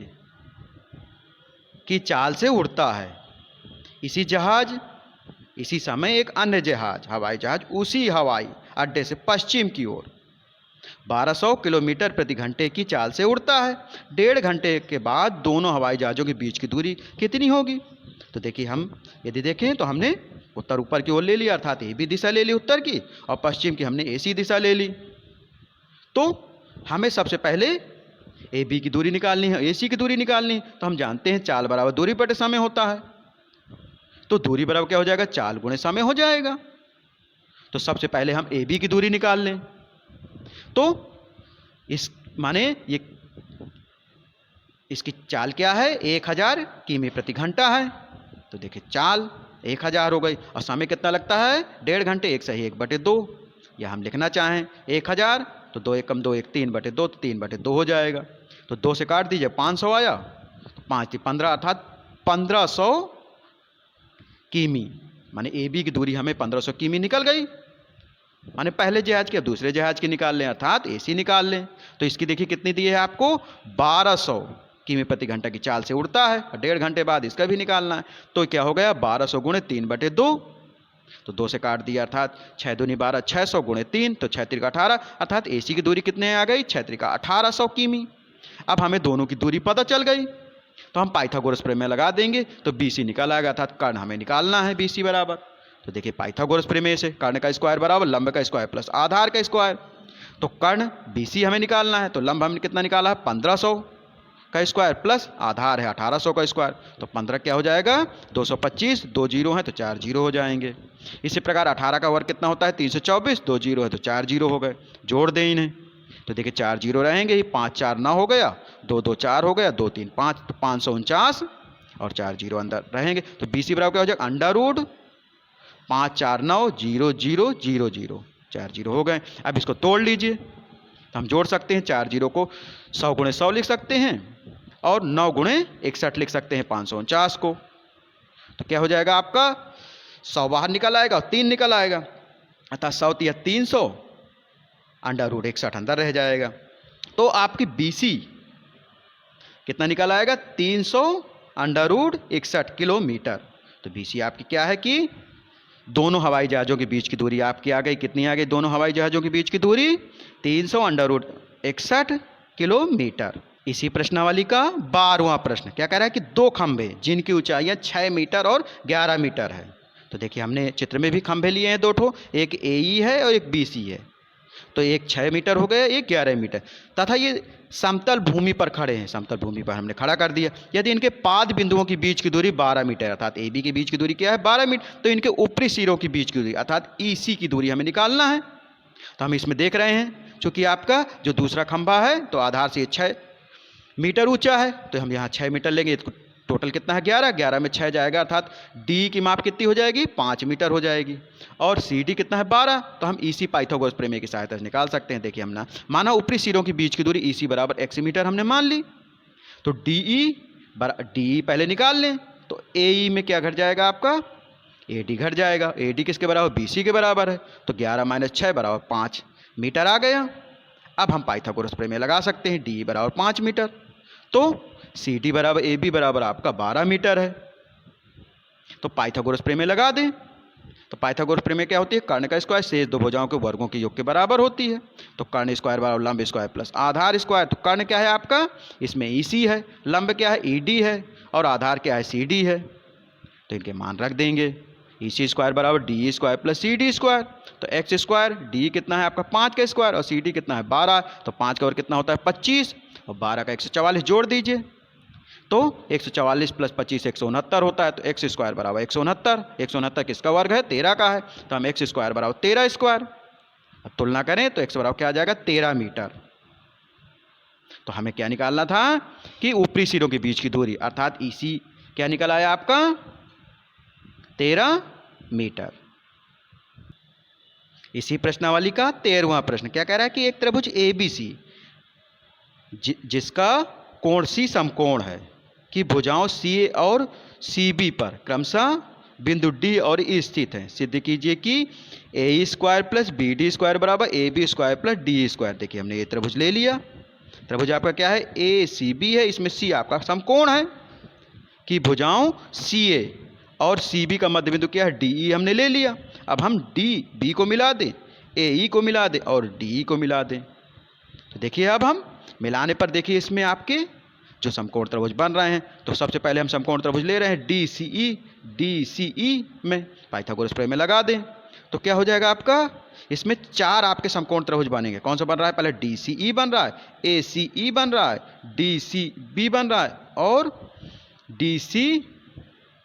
की चाल से उड़ता है। इसी समय एक अन्य जहाज, हवाई जहाज उसी हवाई अड्डे से पश्चिम की ओर 1200 किलोमीटर प्रति घंटे की चाल से उड़ता है। 1.5 घंटे के बाद दोनों हवाई जहाज़ों के बीच की दूरी कितनी होगी। तो देखिए हम यदि देखें तो हमने उत्तर ऊपर की ओर ले लिया, अर्थात AB दिशा ले ली उत्तर की, और पश्चिम की हमने AC दिशा ले ली। तो हमें सबसे पहले AB की दूरी निकालनी है, AC की दूरी निकालनी है। तो हम जानते हैं चाल बराबर दूरी बटे समय होता है। तो दूरी बराबर क्या हो जाएगा, चाल गुणे समय हो जाएगा। तो सबसे पहले हम AB की दूरी निकाल लें। तो इस माने ये इसकी चाल क्या है, 1000 किमी प्रति घंटा है। तो देखिए चाल 1000 हो गई, और समय कितना लगता है 1.5 घंटे। 1 सही 1/2, या हम लिखना चाहें 1000 तो 2 एकम 2 1 3/2, तो 3/2 हो जाएगा। तो 2 से काट दीजिए, 500 आया, 5 15, अर्थात 1500 किमी। माने AB की दूरी हमें 1500 किमी निकल गई। माने पहले जहाज की अब दूसरे जहाज की निकाल लें, अर्थात AC निकाल लें। तो इसकी देखिए कितनी दी है आपको, 1200 किमी प्रति घंटा की चाल से उड़ता है और 1.5 घंटे बाद इसका भी निकालना है। तो क्या हो गया 1200 गुणे 3/2, तो 2 से काट दिया अर्थात 6 दूनी 12, 600 गुणे 3 तो 6 3 18, अर्थात AC की दूरी कितने आ गई 6 3 1800 किमी। अब हमें दोनों की दूरी पता चल गई तो हम पाइथागोरस प्रमेय लगा देंगे तो BC निकल आएगा, अर्थात कर्ण हमें निकालना है BC बराबर। तो देखिए पाइथागोरस प्रमेय से कर्ण का स्क्वायर बराबर लंब का स्क्वायर प्लस आधार का स्क्वायर, तो कर्ण BC हमें निकालना है तो लंब हमने कितना निकाला है 1500 का स्क्वायर प्लस आधार है 1800 का स्क्वायर, तो 15 क्या हो जाएगा 225, 2 जीरो हैं तो 4 जीरो हो जाएंगे। इसी प्रकार 18 का वर्ग कितना होता है 324, 2 जीरो है तो 4 जीरो हो गए, जोड़ दें इन्हें तो देखिए 4 जीरो रहेंगे ही, 5 4 9 हो गया, 2 2 4 हो गया, 2 3 5 तो 549 और 4 जीरो अंदर रहेंगे। तो BC बराबर क्या हो जाएगा अंडर रूट 5 4 9 0 0 0 0, 4 जीरो हो गए। अब इसको तोड़ लीजिए तो हम जोड़ सकते हैं 4 जीरो को 100 गुणे 100 लिख सकते हैं और 9 गुणे 61 लिख सकते हैं 549 को। तो क्या हो जाएगा आपका 100 बाहर निकल आएगा और 3 निकल आएगा, अर्थात 100 या 300 अंडर रूट 61 अंदर रह जाएगा। तो आपकी BC कितना निकल आएगा 300 अंडर रूट 61 किलोमीटर। तो BC आपकी क्या है कि दोनों हवाई जहाज़ों के बीच की दूरी आपकी आ गई, कितनी आ गई दोनों हवाई जहाज़ों के बीच की दूरी 300 अंडर रूट 61 किलोमीटर। इसी प्रश्नावली का 12वां प्रश्न क्या कह रहा है कि 2 खंभे जिनकी ऊंचाइयां 6 मीटर और 11 मीटर है। तो देखिए हमने चित्र में भी खंभे लिए हैं 2 ठो, एक AE है और एक BC है, तो एक 6 मीटर हो गया, एक 11 मीटर, तथा ये समतल भूमि पर खड़े हैं, समतल भूमि पर हमने खड़ा कर दिया। यदि इनके पाद बिंदुओं के बीच की दूरी 12 मीटर अर्थात AB के बीच की दूरी क्या है 12 मीटर, तो इनके ऊपरी सिरों की बीच की दूरी अर्थात EC की दूरी हमें निकालना है। तो हम इसमें देख रहे हैं चूंकि आपका जो दूसरा खंभा है तो आधार से 6 मीटर ऊंचा है, तो हम यहाँ 6 मीटर लेंगे, टोटल कितना है 11, 11 में 6 जाएगा अर्थात D की माप कितनी हो जाएगी 5 मीटर हो जाएगी, और CD कितना है 12, तो हम EC पाइथागोरस प्रमेय की सहायता से निकाल सकते हैं। देखिए हमने माना ऊपरी सिरों के बीच की दूरी EC बराबर x मीटर हमने मान ली, तो DE पहले निकाल लें, तो AE में क्या घट जाएगा आपका AD घट जाएगा, AD किसके बराबर BC के बराबर है, तो 11 - 6 बराबर 5 मीटर आ गया। अब हम पाइथागोरस प्रमेय लगा सकते हैं, DE बराबर 5 मीटर, तो CD बराबर AB बराबर आपका 12 मीटर है। तो पाइथागोरस प्रमेय लगा दें, तो पाइथागोरस प्रमेय क्या होती है कर्ण का स्क्वायर शेष 2 भुजाओं के वर्गों के योग के बराबर होती है। तो कर्ण स्क्वायर बराबर लंब स्क्वायर प्लस आधार स्क्वायर, तो कर्ण क्या है आपका इसमें EC है, लंब क्या है ED है और आधार क्या है CD है, तो इनके मान रख देंगे। EC स्क्वायर बराबर DE square plus CD square, तो x स्क्वायर DE कितना है आपका 5 का स्क्वायर और CD कितना है 12, तो 5 का वर्ग कितना होता है 25 और 12 का 144 जोड़ दीजिए, तो 144 प्लस 25 169 होता है, तो x स्क्वायर बराबर 169, 169 किसका वर्ग है 13 का है, तो हम x स्क्वायर बराबर 13 स्क्वायर, अब तुलना करें तो x बराबर क्या आ जाएगा 13 मीटर। तो हमें क्या निकालना था कि ऊपरी सिरों के बीच की दूरी अर्थात EC क्या निकल आया आपका 13 मीटर। इसी प्रश्नावली का 13वां प्रश्न क्या कह रहा है कि एक त्रिभुज ABC जिसका कोण C समकोण है कि भुजाओं CA और CB पर क्रमशः बिंदु D और E स्थित हैं, सिद्ध कीजिए कि AE square plus BD square बराबर AB square plus DE square. देखिए हमने ये त्रिभुज ले लिया, त्रिभुज आपका क्या है ACB है, इसमें C आपका समकोण है कि भुजाओं CA और CB का मध्य बिंदु क्या है DE हमने ले लिया। अब हम DB को मिला दें, AE को मिला दें और DE को मिला दें, तो देखिए अब हम मिलाने पर देखिए इसमें आपके जो समकोण त्रिभुज बन रहे हैं। तो सबसे पहले हम समकोण त्रिभुज ले रहे हैं DCE में पाइथागोरस प्रमेय लगा दें, तो क्या हो जाएगा आपका इसमें 4 आपके समकोण त्रिभुज बनेंगे। कौन सा बन रहा है पहले DCE बन रहा है, ACE बन रहा है, DCB बन रहा है और DC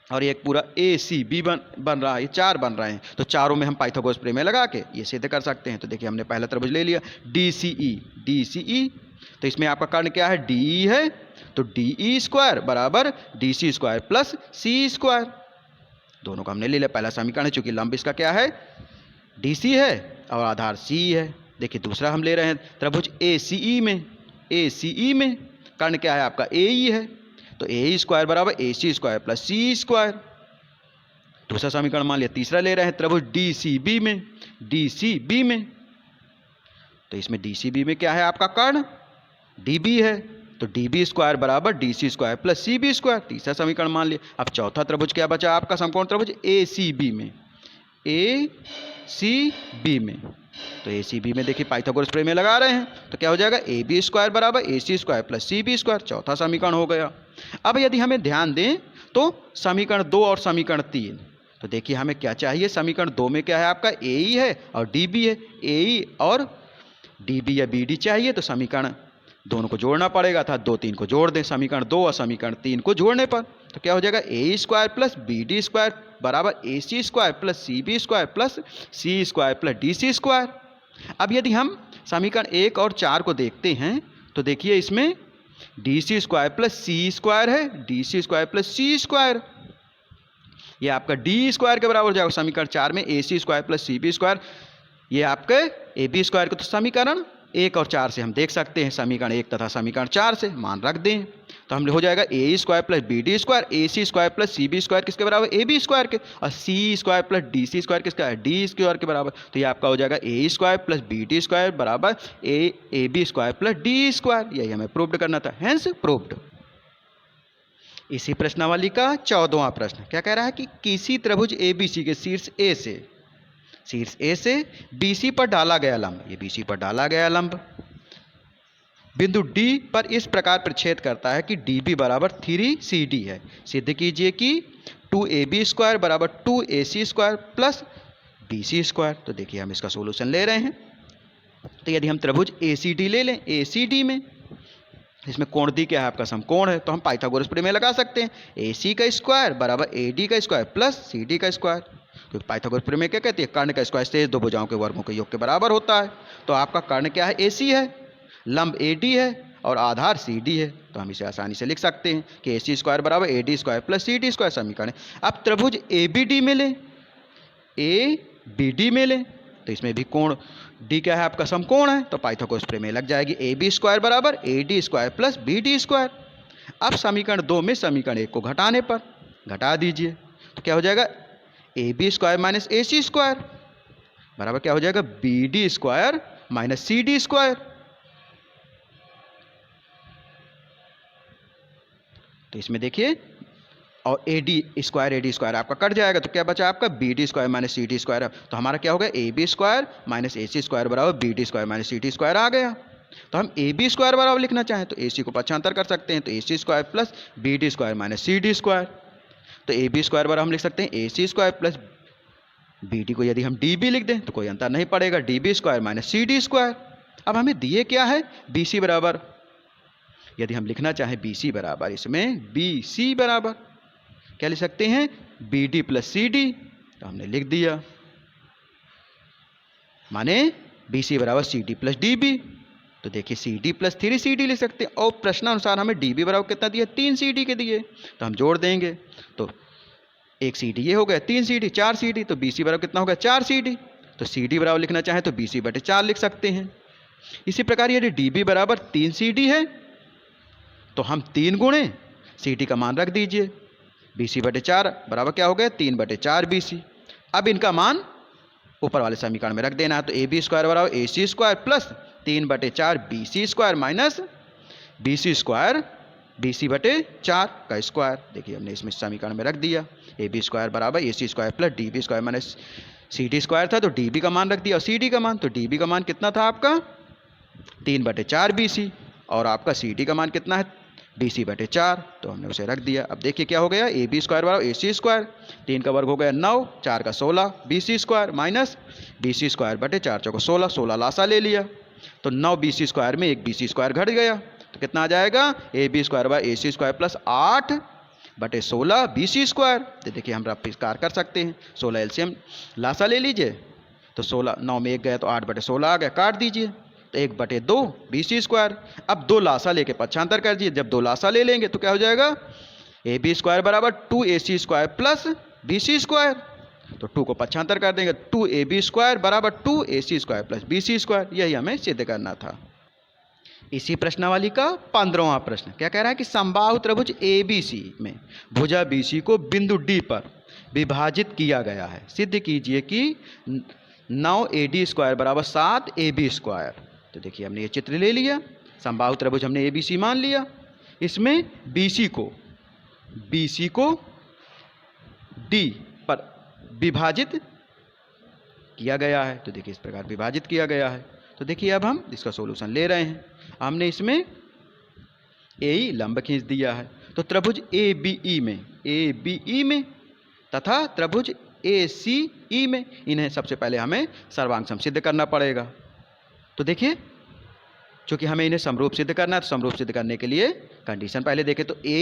और एक पूरा ACB बन रहा है, ये 4 बन रहे हैं। तो चारों में हम पाइथागोरस प्रमेय लगा के ये सिद्ध कर सकते हैं। तो देखिए हमने पहला त्रिभुज ले लिया DCE, तो इसमें आपका कर्ण क्या है DE है, तो DE स्क्वायर बराबर DC square plus C square, दोनों का हमने ले लिया पहला समीकरण है, चूंकि लंब इसका क्या है DC है और आधार C है। देखिए दूसरा हम ले रहे हैं त्रिभुज ACE में कर्ण क्या है आपका AE है, तो AE स्क्वायर बराबर AC square plus C square, दूसरा समीकरण मान लिया। तीसरा ले रहे हैं त्रिभुज DCB में, तो इसमें DCB में क्या है आपका कर्ण DB है, तो डी बी स्क्वायर बराबर D C square plus C B square, तीसरा समीकरण मान लिया। अब चौथा त्रिभुज क्या बचा आपका, समकोण त्रिभुज ए सी बी में, ए सी बी में। तो ए सी बी में देखिए पाइथागोरस प्रमेय लगा रहे हैं, तो क्या हो जाएगा, ए बी स्क्वायर बराबर A C square plus C B square, चौथा समीकरण हो गया। अब यदि हमें ध्यान दें तो समीकरण 2 और समीकरण 3, तो देखिए हमें क्या चाहिए, समीकरण 2 में क्या है आपका, ए ई है और डी बी है, ए ई और डी बी या बी डी चाहिए, तो समीकरण दोनों को जोड़ना पड़ेगा, अर्थात 2 3 को जोड़ दें, समीकरण 2 और समीकरण 3 को जोड़ने पर तो क्या हो जाएगा, A square plus B D square बराबर A C square plus C B square plus C square plus D C square. अब यदि हम समीकरण 1 और 4 को देखते हैं तो देखिए इसमें D C square plus C square है, D C square plus C square, ये आपका डी स्क्वायर के बराबर हो जाएगा। समीकरण 4 में A C square plus C B square, ये आपके ए बी स्क्वायर को तो समीकरण 1 और 4 से हम देख सकते हैं, समीकरण 1 तथा समीकरण 4 से मान रख दें तो हम हो जाएगा A square plus B D square, A C square plus C B square किसके बराबर, ए बी स्क्वायर के, और C square plus D C square किसका है, डी स्क्वायर के बराबर। तो ये आपका हो जाएगा A square plus B D square बराबर A B square plus D square, यही हमें प्रूव्ड करना था, हेंस प्रूव्ड। इसी प्रश्नावली का 14वां प्रश्न क्या कह रहा है कि किसी त्रिभुज ए बी सी के शीर्ष ए से बी सी पर डाला गया लंब, ये बी सी पर डाला गया लंब बिंदु डी पर इस प्रकार प्रक्षेद करता है कि डी बी बराबर 3 सी डी है। सिद्ध कीजिए कि 2 ए बी स्क्वायर बराबर 2 A C square plus B C square. तो देखिए हम इसका सोल्यूशन ले रहे हैं, तो यदि हम त्रिभुज ए सी डी ले लें, ए सी डी में इसमें कोण दी क्या है आपका, समकोण है, तो हम पाइथागोरस प्रमेय लगा सकते हैं, ए सी का स्क्वायर बराबर ए डी का स्क्वायर प्लस सी डी का स्क्वायर, क्योंकि पाइथागोरस प्रमेय क्या कहती है, कर्ण का स्क्वायर शेष दो भुजाओं के वर्गों के योग के बराबर होता है। तो आपका कर्ण क्या है, ए सी है, लंब ए डी है और आधार सी डी है, तो हम इसे आसानी से लिख सकते हैं कि ए सी स्क्वायर बराबर A D square plus C D square समीकरण है। अब त्रिभुज ए बी डी में लें, ए बी डी में लें, तो इसमें भी कोण डी क्या है आपका, समकोण है, तो पाइथागोरस प्रमेय लग जाएगी, ए बी स्क्वायर बराबर A D square plus B D square. अब समीकरण 2 में समीकरण 1 को घटाने पर घटा दीजिए, तो क्या हो जाएगा, A B square minus A C square बराबर क्या हो जाएगा, B D square minus C D square. तो इसमें देखिए और ए डी स्क्वायर आपका कट जाएगा, तो क्या बचा आपका, B D square minus C D square. तो हमारा क्या होगा, A B square minus A C square बराबर B D square minus C D square आ गया। तो हम ए बी स्क्वायर बराबर लिखना चाहें तो ए सी को पक्षांतर कर सकते हैं, तो A C square plus B D square minus C D square. तो ए बी स्क्वायर बराबर हम लिख सकते हैं A C square plus B D को यदि हम डी बी लिख दें तो कोई अंतर नहीं पड़ेगा, D B square minus C D square. अब हमें दिए क्या है, बी सी बराबर, यदि हम लिखना चाहें बी सी बराबर, इसमें बी सी बराबर क्या लिख सकते हैं, B D plus C D, तो हमने लिख दिया, माने बी सी बराबर C D plus D B. तो देखिए C D plus 3 C D लिख सकते हैं, और प्रश्नानुसार हमें डी बी बराबर कितना दिया, 3 सी डी के दिए, तो हम जोड़ देंगे, तो 1 सी डी ये हो गया, 3 सी डी 4 सी डी, तो बी सी बराबर कितना हो गया, 4 सी डी। तो सी डी बराबर लिखना चाहें तो बी सी बटे 4 लिख सकते हैं। इसी प्रकार यदि डी बी बराबर 3 सी डी है तो हम 3 गुणे सी डी का मान रख दीजिए, बी सी बटे 4 बराबर क्या हो गया, 3 बटे 4 बी सी। अब इनका मान ऊपर वाले समीकरण में रख देना है, तो ए बी स्क्वायर बराबर ए सी स्क्वायर प्लस 3 बटे 4 B C square minus B C square B C बटे 4 का स्क्वायर। देखिए हमने इसमें समीकरण में रख दिया, ए बी स्क्वायर बराबर A C square plus D B square minus C D square था, तो डी बी का मान रख दिया, और सी डी का मान, तो डी बी का मान कितना था आपका, 3 बटे 4 बी सी, और आपका सी डी का मान कितना है, बी सी बटे 4, तो हमने उसे रख दिया। अब देखिए क्या हो गया, ए बी स्क्वायर बराबर ए सी स्क्वायर, 3 का वर्ग हो गया 9, 4 का 16 B C square minus B C square बटे 4 चौको 16, 16 लासा ले लिया, तो 9 बी सी स्क्वायर में 1 बी सी स्क्वायर घट गया, तो कितना आ जाएगा, ए बी स्क्वायर बराबर ए सी स्क्वायर प्लस 8 बटे 16 बी सी स्क्वायर। तो देखिए हम रफ इसकार कर सकते हैं, 16 एलसीएम लासा ले लीजिए, तो 16 9 में 1 गया तो 8 बटे 16 आ गया, काट दीजिए, तो 1 बटे 2 बी सी स्क्वायर। अब 2 लासा लेके पक्षांतर कर दीजिए, जब 2 लासा ले लेंगे तो क्या हो जाएगा, ए बी स्क्वायर बराबर 2 A C square plus B C square, तो 2 को पक्षांतर कर देंगे, 2 ए बी स्क्वायर बराबर 2 A C square plus B C square, यही हमें सिद्ध करना था। इसी प्रश्नावली का 15वां प्रश्न क्या कह रहा है कि समबाहु त्रिभुज ए बी सी में भुजा बी सी को बिंदु डी पर विभाजित किया गया है। सिद्ध कीजिए कि 9 ए डी स्क्वायर बराबर 7 ए बी स्क्वायर। तो देखिए हमने ये चित्र ले लिया, समबाहु त्रिभुज हमने ए बी सी मान लिया, इसमें बी सी को डी पर विभाजित किया गया है। तो देखिए इस प्रकार विभाजित किया गया है। तो देखिए अब हम इसका सॉल्यूशन ले रहे हैं। हमने इसमें ए ई लंब खींच दिया है, तो त्रिभुज ए बी ई में तथा त्रिभुज ए सी ई में, इन्हें सबसे पहले हमें सर्वांग सम सिद्ध करना पड़ेगा। तो देखिए चूंकि हमें इन्हें समरूप सिद्ध करना है, तो समरूप सिद्ध करने के लिए कंडीशन पहले देखें तो ए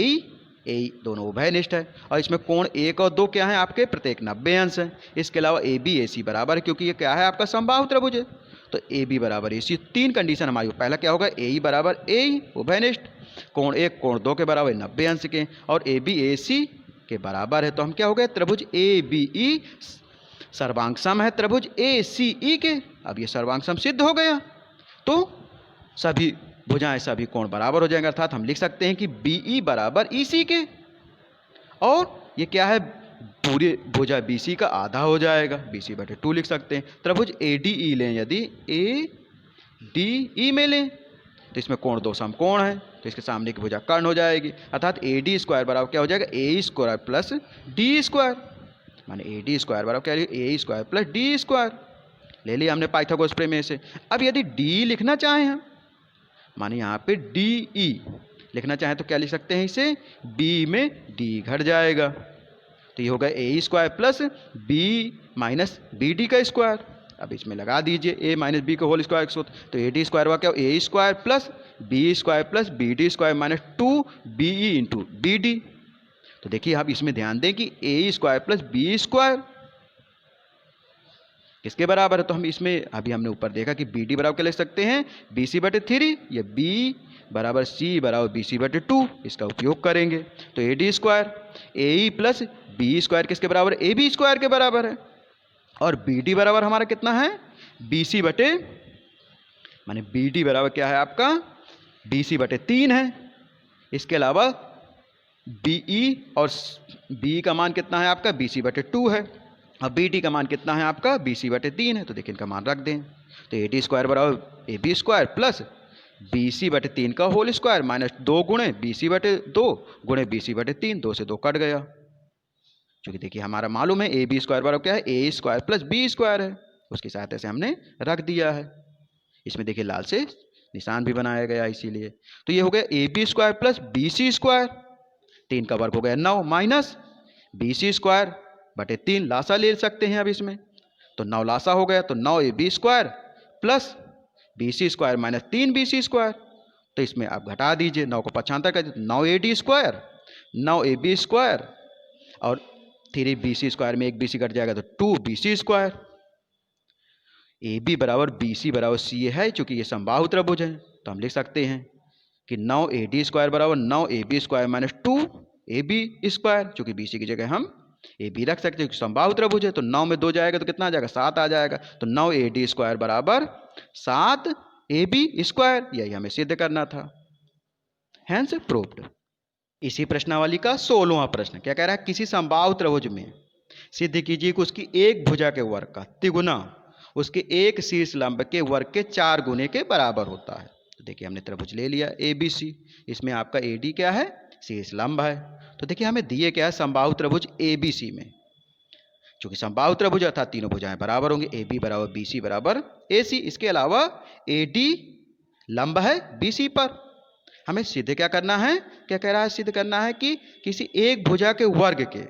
ई दोनों उभयनिष्ठ है, और इसमें कोण 1 और 2 क्या है आपके, प्रत्येक 90 अंश है। इसके अलावा ए बी ए सी बराबर है, क्योंकि ये क्या है आपका समबाहु त्रिभुज है। तो ए बी बराबर ए सी, 3 कंडीशन हमारी। पहला क्या होगा, ए ई बराबर ए ई उभयनिष्ठ, कोण 1 कोण 2 के बराबर 90 अंश के, और ए बी ए सी के बराबर है। तो हम क्या हो गए, त्रिभुज ए बी ई सर्वांग सम है त्रिभुज ए सी ई के। अब ये सर्वांग सम सिद्ध हो गया, तो सभी भुजाएं सभी कोण बराबर हो जाएंगे, अर्थात हम लिख सकते हैं कि बी ई बराबर ई सी के, और ये क्या है, पूरी भुजा बी सी का आधा हो जाएगा, बी सी बटे 2 लिख सकते हैं। त्रिभुज ए डी ई लें, यदि ए डी ई में लें तो इसमें कोण 2 समकोण है, तो इसके सामने की भुजा कर्ण हो जाएगी, अर्थात ए डी स्क्वायर बराबर क्या हो जाएगा, A square plus D square, माने ए डी स्क्वायर बराबर क्या है, ए स्क्वायर प्लस डी स्क्वायर। ले लिया हमने पाइथागोरस प्रमेय से। अब यदि डी लिखना चाहें हम, माने यहाँ पे डी ई लिखना चाहें तो क्या लिख सकते हैं इसे, बी में डी घट जाएगा, तो ये होगा A square plus B minus B D का स्क्वायर। अब इसमें लगा दीजिए ए माइनस बी का होल स्क्वायर, तो ए डी स्क्वायर हुआ क्या, A square plus B D square minus 2 B E into B D. तो देखिए आप इसमें ध्यान दें कि A square plus B square किसके बराबर है, तो हम इसमें अभी हमने ऊपर देखा कि बी डी बराबर क्या लिख सकते हैं, बी सी बटे 3, या बी बराबर सी बराबर बी सी बटे 2, इसका उपयोग करेंगे। तो A D square A E plus B square किसके बराबर है, ए बी स्क्वायर के बराबर है, और बी डी बराबर हमारा कितना है, बी सी बटे, माने बी डी बराबर क्या है आपका, बी सी बटे 3 है। इसके अलावा बी ई और बी का मान कितना है आपका, बी सी बटे 2 है, और बी डी का मान कितना है आपका, बी सी बटे 3 है। तो देखिए इनका मान रख दें, तो ए डी स्क्वायर बराबर A B square plus B C बटे 3 का होल स्क्वायर माइनस 2 गुणे बी सी बटे 2 गुणे बी सी बटे 3, 2 से 2 कट गया। क्योंकि देखिए हमारा मालूम है ए बी स्क्वायर बराबर क्या है, ए स्क्वायर प्लस बी स्क्वायर है, उसकी सहायता से हमने रख दिया है। इसमें देखिए लाल से निशान भी बनाया गया इसीलिए। तो ये हो गया A B square plus B C square, 3 का वर्ग हो गया 9 माइनस बी सी स्क्वायर बटे 3, लासा ले सकते हैं अब इसमें, तो 9 लासा हो गया, तो 9 A B square plus B C square minus 3 B C square. तो इसमें आप घटा दीजिए, 9 को 55 कर दीजिए, 9 A D square 9 A B square, और 3 बी सी स्क्वायर में 1 बी सी कट जाएगा, तो 2 B C square. A B बराबर बी सी बराबर सी है, चूंकि ये समबाहु त्रिभुज है, तो हम लिख सकते हैं कि 9 ए डी स्क्वायर बराबर 9 A B square minus 2 A B square, चूंकि बी सी की जगह हम ए बी रख सकते हैं, समबाहु त्रिभुज है। तो 9 में 2 जाएगा तो कितना आ जाएगा, 7 आ जाएगा, तो 9 ए डी स्क्वायर बराबर 7 ए बी स्क्वायर, यही हमें सिद्ध करना था। Hence proved. इसी प्रश्नावली का 16वां प्रश्न क्या कह रहा है, किसी समबाहु त्रिभुज में सिद्ध कीजिए कि उसकी एक भुजा के वर्ग का तिगुना उसके एक शीर्ष लंब के वर्ग के 4 गुने के बराबर होता है। तो देखिए हमने त्रिभुज ले लिया ए बी सी, इसमें आपका ए डी क्या है, शीर्ष लंब है। तो देखिए हमें दिए क्या है, समबाहु त्रिभुज ए बी सी में, चूंकि समबाहु त्रिभुज अर्थात तीनों भुजाएं बराबर होंगे, ए बी बराबर बी सी बराबर ए सी। इसके अलावा ए डी लंब है बी सी पर। हमें सिद्ध क्या करना है, क्या कह रहा है, सिद्ध करना है कि किसी एक भुजा के वर्ग के,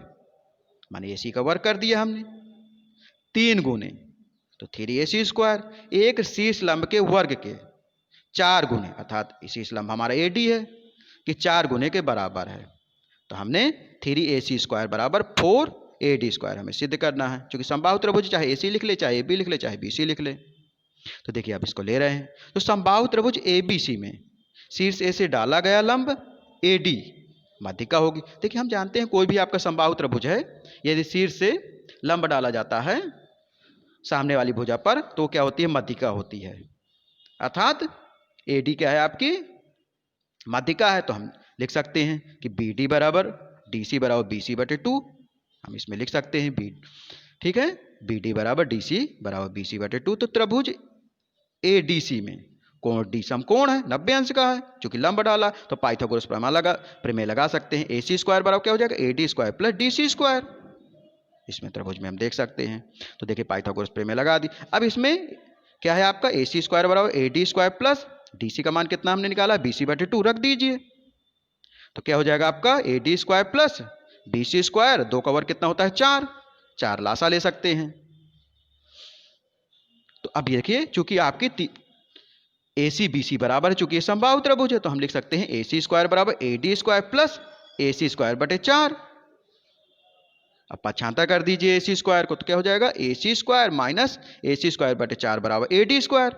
माने ए सी का वर्ग कर दिया हमने 3 गुने, तो 3 ए सी स्क्वायर, एक शीर्ष लंब के वर्ग के 4 गुने, अर्थात शीर्ष लंब हमारा ए डी है कि 4 गुने के बराबर है। तो हमने 3 ए सी स्क्वायर बराबर 4 ए डी स्क्वायर हमें सिद्ध करना है, क्योंकि समबाहु त्रिभुज चाहे ए सी लिख ले, चाहे ए बी लिख ले, चाहे बी सी लिख ले। तो देखिए अब इसको ले रहे हैं, तो समबाहु त्रिभुज ए बी सी में शीर्ष ए से डाला गया लंब ए डी माध्यिका होगी। देखिए हम जानते हैं कोई भी आपका समबाहु त्रिभुज है, यदि शीर्ष से लंब डाला जाता है सामने वाली भुजा पर, तो क्या होती है, माध्यिका होती है, अर्थात ए डी क्या है आपकी माध्यिका है। तो हम लिख सकते हैं कि बी डी बराबर डी सी बराबर बी सी बटे 2, हम इसमें लिख सकते हैं बी, ठीक है, बी डी बराबर डी सी बराबर बी सी बटे 2। तो त्रिभुज ए डी सी में कोण डी समकोण है, 90 अंश का है, चूंकि लंब डाला तो पाइथागोरस प्रमेय लगा सकते हैं। AC स्क्वायर बराबर क्या हो जाएगा, AD square plus DC square. इसमें त्रिभुज में हम देख सकते हैं। तो देखिए पाइथागोरस प्रमेय लगा दी। अब इसमें क्या है आपका, AC स्क्वायर बराबर AD स्क्वायर प्लस DC का मान कितना हमने निकाला, BC/2 रख दीजिए। तो क्या हो जाएगा आपका AD square plus BC square, 2 का वर्ग कितना होता है 4, 4 लासा ले सकते हैं। तो अब देखिए चूंकि आपकी AC BC बराबर है, चूंकि ये समबाहु त्रिभुज है, तो हम लिख सकते हैं AC स्क्वायर बराबर AD square plus AC square बटे 4। अब पक्षांतर कर दीजिए AC स्क्वायर को, तो क्या हो जाएगा AC square minus AC square बटे 4 बराबर AD स्क्वायर।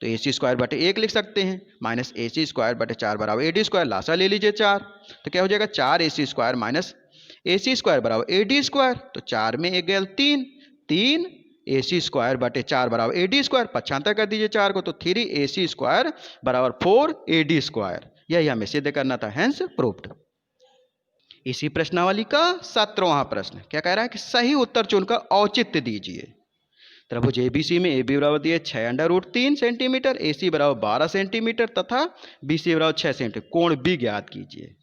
तो AC स्क्वायर बटे 1 लिख सकते हैं, माइनस AC स्क्वायर बटे 4 बराबर AD स्क्वायर, लासा ले लीजिए 4। तो क्या हो जाएगा 4 AC square minus AC square बराबर AD स्क्वायर। तो 4 में 1 गया 3, 3 AC स्क्वायर बटे 4 बराबर AD स्क्वायर, पक्षांतर कर दीजिए 4 को, तो 3 AC स्क्वायर बराबर 4 AD स्क्वायर। यही हमें सिद्ध करना था, हेंस प्रूव्ड। इसी प्रश्नावली का 17वां प्रश्न क्या कह रहा है कि सही उत्तर चुनकर औचित्य दीजिए। त्रिभुज ABC में AB बराबर दिए 6√3 सेंटीमीटर, AC बराबर 12 सेंटीमीटर तथा BC बराबर 6 सेंटीमीटर। कोण B ज्ञात कीजिए।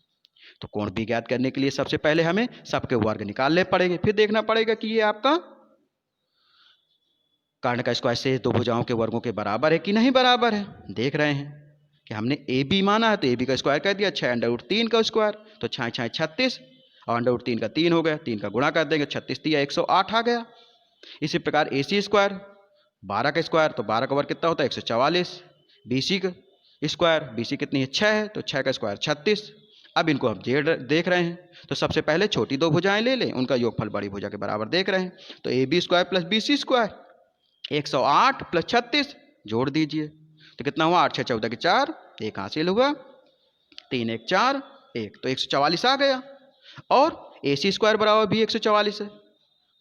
तो कोण B ज्ञात करने के लिए सबसे पहले हमें सबके वर्ग निकालने पड़ेंगे, फिर देखना पड़ेगा कि ये आपका कर्ण का स्क्वायर शेष दो भुजाओं के वर्गों के बराबर है कि नहीं बराबर है। देख रहे हैं कि हमने AB माना है तो AB का स्क्वायर कर दिया, 6√3 का स्क्वायर, तो 6 6 36 और √3 का 3 हो गया, 3 का गुणा कर देंगे, 36 दिया 108 आ गया। इसी प्रकार AC स्क्वायर 12 का स्क्वायर, तो 12 का वर्ग कितना होता है 144। BC का स्क्वायर, BC कितनी है 6 है, तो 6 का स्क्वायर 36। अब इनको हम देख रहे हैं, तो सबसे पहले छोटी दो भुजाएं ले लें, उनका योगफल बड़ी भुजा के बराबर देख रहे हैं। तो AB square plus BC square 108 plus 36 जोड़ दीजिए, तो कितना हुआ 8 6 14 के 4, 1 हासिल हुआ, 3 1 4 1, तो 144 आ गया। और AC स्क्वायर बराबर भी 144 है,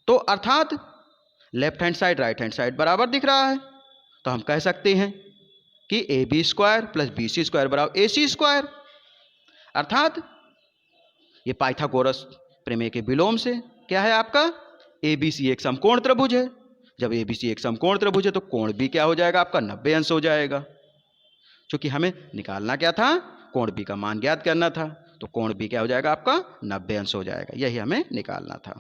तो अर्थात left hand side right hand side बराबर दिख रहा है। तो हम कह सकते हैं कि AB square plus BC square बराबर AC स्क्वायर, अर्थात ये पाइथागोरस प्रमेय के विलोम से क्या है आपका ABC एक समकोण त्रिभुज है। जब ABC एक समकोण त्रिभुज है तो कोण B क्या हो जाएगा आपका 90 अंश हो जाएगा। क्योंकि हमें निकालना क्या था, कोण B का मान ज्ञात करना था, तो कोण B क्या हो जाएगा आपका 90 अंश हो जाएगा, यही हमें निकालना था।